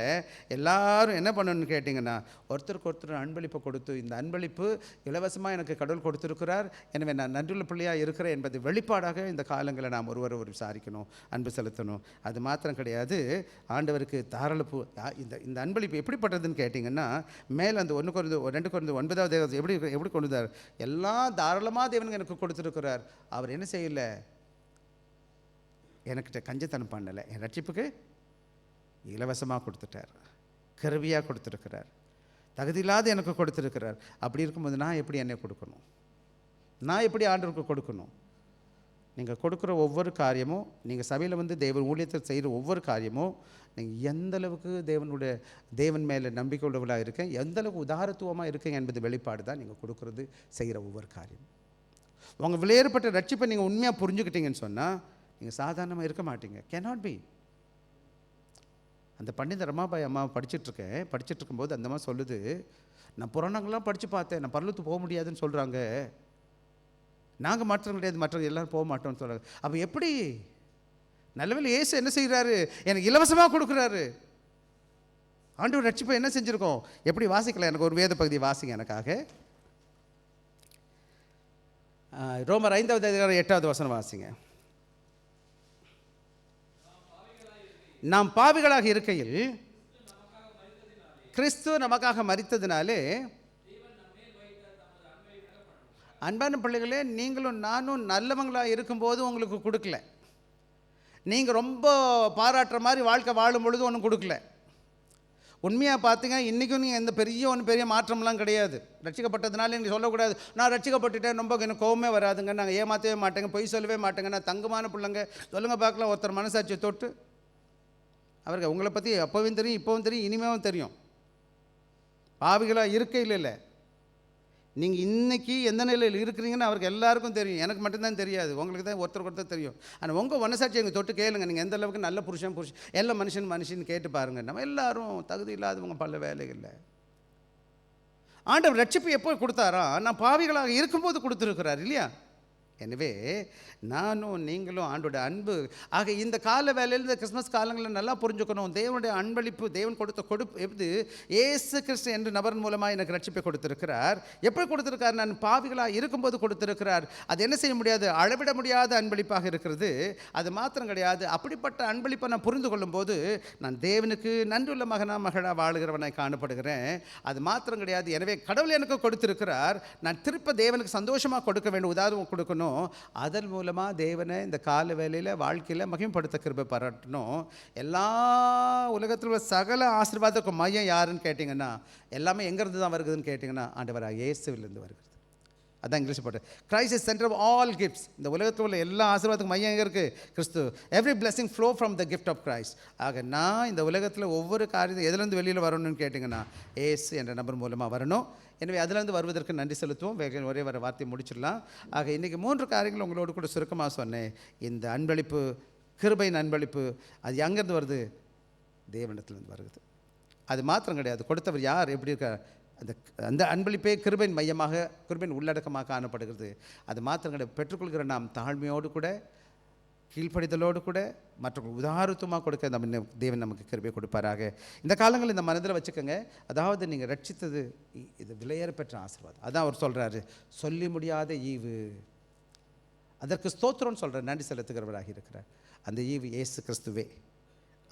எல்லாரும் என்ன பண்ணணும்னு கேட்டிங்கன்னா, ஒருத்தருக்கு ஒருத்தர் அன்பளிப்பை கொடுத்து, இந்த அன்பளிப்பு இலவசமாக எனக்கு கடவுள் கொடுத்துருக்கிறார், எனவே நான் நன்றியுள்ள பிள்ளையாக இருக்கிறேன் என்பது வெளிப்பாடாக இந்த காலங்களில் நாம் ஒருவர் விசாரிக்கணும், அன்பு செலுத்தணும். அது மாத்திரம் கிடையாது, ஆண்டவருக்கு தாராளப்பு. இந்த அன்பளிப்பு எப்படிப்பட்டதுன்னு கேட்டிங்கன்னா, மேலே அந்த 1 Corinthians 2 Corinthians 9 எப்படி கொண்டு எல்லாம் தாராளமாக தேவன் எனக்கு கொடுத்துருக்கிறார். அவர் என்ன செய்யல? எனக்கிட்ட கஞ்சத்தனம் பண்ணலை. என் ரட்சிப்புக்கு இலவசமாக கொடுத்துட்டார், கருவியாக கொடுத்துருக்கிறார், தகுதி இல்லாத எனக்கு கொடுத்துருக்கிறார். அப்படி இருக்கும்போது நான் எப்படி என்னை கொடுக்கணும்? நான் எப்படி ஆண்டவருக்கு கொடுக்கணும்? நீங்கள் கொடுக்குற ஒவ்வொரு காரியமும், நீங்கள் சபையில் வந்து தேவன் ஊழியத்தில் செய்கிற ஒவ்வொரு காரியமும், நீங்கள் எந்தளவுக்கு தேவன் மேலே நம்பிக்கை உள்ளவர்களாக இருக்கேன், எந்தளவுக்கு உதாரத்துவமாக இருக்கேன் என்பது வெளிப்பாடு தான் நீங்கள் கொடுக்குறது, செய்கிற ஒவ்வொரு காரியம். உங்கள் விலையேறப்பட்ட ரட்சிப்பை நீங்கள் உண்மையாக புரிஞ்சுக்கிட்டீங்கன்னு சொன்னால் நீங்கள் சாதாரணமாக இருக்க மாட்டீங்க. Cannot be. அந்த பண்டித ரமாபாய் அம்மா படிச்சுட்டு இருக்கும்போது அந்த அம்மா சொல்லுது, நான் புராணங்கள்லாம் படித்து பார்த்தேன், நான் பரலோகத்துக்கு போக முடியாதுன்னு சொல்கிறாங்க, நாங்கள் மாற்றம் கிடையாது, மற்றவங்க எல்லோரும் போக மாட்டோம்னு சொல்கிறாங்க. அப்போ எப்படி? நல்லவேளை இயேசு என்ன செய்கிறாரு? எனக்கு இலவசமாக கொடுக்குறாரு. ஆண்டவர் ரட்சிப்பை என்ன செஞ்சுருக்கோம்? எப்படி வாசிக்கலாம்? எனக்கு ஒரு வேத பகுதி வாசிங்க எனக்காக. ரோமர் 5வது அதிகாரம் 8வது வசனம் வாசிங்க. நாம் பாவிகளாக இருக்கையில் கிறிஸ்து நமக்காக மரித்ததினாலே, அன்பான பிள்ளைகளே, நீங்களும் நானும் நல்லவங்களாக இருக்கும்போது உங்களுக்கு கொடுக்கல. நீங்கள் ரொம்ப பாராட்டுற மாதிரி வாழ்க்கை வாழும் பொழுது ஒன்றும் கொடுக்கல. உண்மையாக பார்த்தீங்க, இன்றைக்கும் நீங்கள் எந்த பெரிய மாற்றம்லாம் கிடையாது. ரட்சிக்கப்பட்டதுனால நீங்கள் சொல்லக்கூடாது, நான் ரட்சிக்கப்பட்டுட்டேன், ரொம்ப எனக்கு கோவமே வராதுங்க, நாங்கள் ஏமாற்றவே மாட்டேங்க, பொய் சொல்லவே மாட்டேங்க, நான் தங்கமான பிள்ளைங்க. சொல்லுங்கள் பார்க்கலாம், ஒருத்தர் மனசாட்சியை தொட்டு. அவருக்கு உங்களை பற்றி அப்போவும் தெரியும், இப்போவும் தெரியும், இனிமேவும் தெரியும். பாவிகளாக இருக்கையில் இல்லை, நீங்கள் இன்றைக்கி எந்த நிலையில் இருக்கிறீங்கன்னு அவருக்கு எல்லாருக்கும் தெரியும். எனக்கு மட்டும்தான் தெரியாது, உங்களுக்கு தான் ஒருத்தர் தெரியும். ஆனால் உங்கள் மனசாட்சி எங்கள் தொட்டு கேளுங்க, நீங்கள் எந்த அளவுக்கு நல்ல புருஷன் எல்லா மனுஷன் கேட்டு பாருங்கள். நம்ம எல்லாரும் தகுதி இல்லாதவங்க, பல வேலைகளில். ஆண்டவர் ரட்சிப்பு எப்போ கொடுத்தாரா? நான் பாவிகளாக இருக்கும்போது கொடுத்துருக்கிறார் இல்லையா? எனவே நானும் நீங்களும் ஆண்டோட அன்பு ஆக இந்த கால வேலையில், இந்த கிறிஸ்மஸ் காலங்களில் நல்லா புரிஞ்சுக்கணும். தேவனுடைய அன்பளிப்பு, தேவன் கொடுத்த கொடுப்பு இயேசு கிறிஸ்து என்ற நபர் மூலமாக எனக்கு ரட்சிப்பை கொடுத்திருக்கிறார். எப்படி கொடுத்திருக்கார்? நான் பாவிகளாக இருக்கும்போது கொடுத்திருக்கிறார். அது என்ன செய்ய முடியாது, அளவிட முடியாத அன்பளிப்பாக இருக்கிறது. அது மாத்திரம் கிடையாது, அப்படிப்பட்ட அன்பளிப்பை நான் புரிந்து கொள்ளும்போது நான் தேவனுக்கு நன்றியுள்ள மகளாக வாழுகிறவனாய் காணப்படுகிறேன். அது மாத்திரம் கிடையாது, எனவே கடவுள் எனக்கு கொடுத்திருக்கிறார், நான் திருப்ப தேவனுக்கு சந்தோஷமாக கொடுக்க வேண்டும், உதாரணம் கொடுக்கணும். அதன் மூலமாக தேவனை இந்த கால வேலையில் வாழ்க்கையில் மகிமைப்படுத்த கிருபை பாராட்டணும். எல்லா உலகத்தில் உள்ள சகல ஆசீர்வாதத்துக்கு மையம் யாருன்னு கேட்டிங்கன்னா, எல்லாமே எங்கேருந்து தான் வருகுதுன்னு கேட்டிங்கன்னா, ஆண்டவராக இயேசுவிலிருந்து வருகிறது. அதான் இங்கிலீஷ் போட்டு, Christ is centre of all gifts. இந்த உலகத்தில் உள்ள எல்லா ஆசீர்வாதத்துக்கும் மையம் எங்கே இருக்குது? கிறிஸ்து. Every blessing flow from the gift of Christ. ஆக நான் இந்த உலகத்தில் ஒவ்வொரு காரியத்தை எதுலேருந்து வெளியில் வரணும்னு கேட்டிங்கன்னா, ஏசு என்ற நபர் மூலமாக வரணும். எனவே அதிலிருந்து வருவதற்கு நன்றி செலுத்துவோம். ஒரே வர வார்த்தையை முடிச்சிடலாம். ஆக இன்றைக்கி 3 காரியங்கள் உங்களோடு கூட சுருக்கமாக சொன்னேன். இந்த அன்பளிப்பு, கிருபையின் அன்பளிப்பு, அது எங்கேருந்து வருது? தேவனிடத்துலேருந்து வருது. அது மாத்திரம் கிடையாது, கொடுத்தவர் யார், எப்படி இருக்கார், அந்த அன்பளிப்பே கிருபையின் மையமாக, கிருபையின் உள்ளடக்கமாக காணப்படுகிறது. அது மாத்திரம் கிடையாது, பெற்றுக்கொள்கிற நாம் தாழ்மையோடு கூட, கீழ்ப்படிதலோடு கூட, மற்றவர்கள் உதாரணமாக கொடுக்க நம்ம தேவன் நமக்கு கிருபை கொடுப்பாராக. இந்த காலங்களில் இந்த மனதில் வச்சுக்கோங்க. அதாவது நீங்கள் ரட்சித்தது இது விலையேற பெற்ற ஆசீர்வாதம். அதான் அவர் சொல்கிறாரு, சொல்லி முடியாத ஈவு, அதற்கு ஸ்தோத்திரம்னு சொல்கிறார், நன்றி செலுத்துகிறவராக இருக்கிறார். அந்த ஈவு இயேசு கிறிஸ்துவே.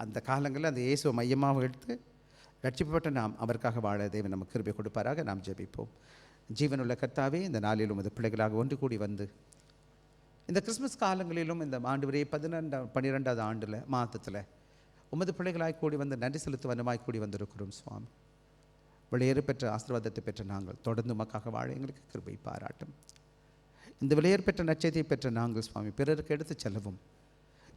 அந்த காலங்களில் அந்த இயேசுவை மையமாக எடுத்து ரட்சிக்கப்பட்ட நாம் அவருக்காக வாழ தேவன் நமக்கு கிருபை கொடுப்பாராக. நாம் ஜெபிப்போம். ஜீவனுள்ள கர்த்தாவே, இந்த நாளிலும் அது பிள்ளைகளாக ஒன்று கூடி வந்து இந்த கிறிஸ்மஸ் காலங்களிலும் இந்த ஆண்டு வரை 12வது ஆண்டில் மாதத்தில் உமது பிள்ளைகளாய் கூடி வந்து நன்றி செலுத்து வண்ணமாய் கூடி வந்திருக்கிறோம் சுவாமி. வெளியேறு பெற்ற ஆசீர்வாதத்தை பெற்ற நாங்கள் தொடர்ந்து உமக்காக வாழ எங்களுக்கு கிருபை பாராட்டும். இந்த வெளியேறு பெற்ற நற்செய்தியை பெற்ற நாங்கள் சுவாமி பிறருக்கு எடுத்து செல்லவும்,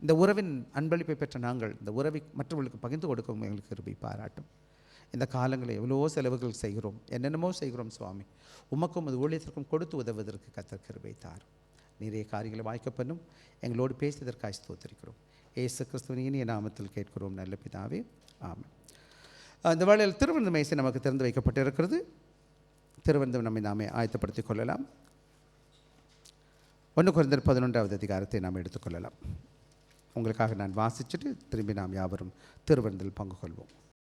இந்த உறவின் அன்பளிப்பை பெற்ற நாங்கள் இந்த உறவை மற்றவர்களுக்கு பகிர்ந்து கொடுக்கவும் எங்களுக்கு கிருபை பாராட்டும். இந்த காலங்களில் எவ்வளோ செலவுகள் செய்கிறோம், என்னென்னமோ செய்கிறோம் சுவாமி. உமக்கும் அது ஊழியத்திற்கும் கொடுத்து உதவுவதற்கு கர்த்தர் கிருபை தாரும். நிறைய காரியங்களை வாய்க்கப்பண்ணும். எங்களோடு பேசியதற்காக ஸ்தோத்திரிக்கிறோம். இயேசு கிறிஸ்துவின் இனிய நாமத்தில் கேட்கிறோம் நல்ல பிதாவே, ஆமென். இந்த வேளையில் திருவிருந்து மேசை நமக்கு திறந்து வைக்கப்பட்டிருக்கிறது. திருவிருந்து நம்மை நாமே ஆயத்தப்படுத்திக் கொள்ளலாம். 1 கொரிந்தியர் 11வது அதிகாரத்தை நாம் எடுத்துக்கொள்ளலாம். உங்களுக்காக நான் வாசிச்சுட்டு திரும்பி நாம் யாவரும் திருவிருந்தில் பங்கு கொள்வோம்.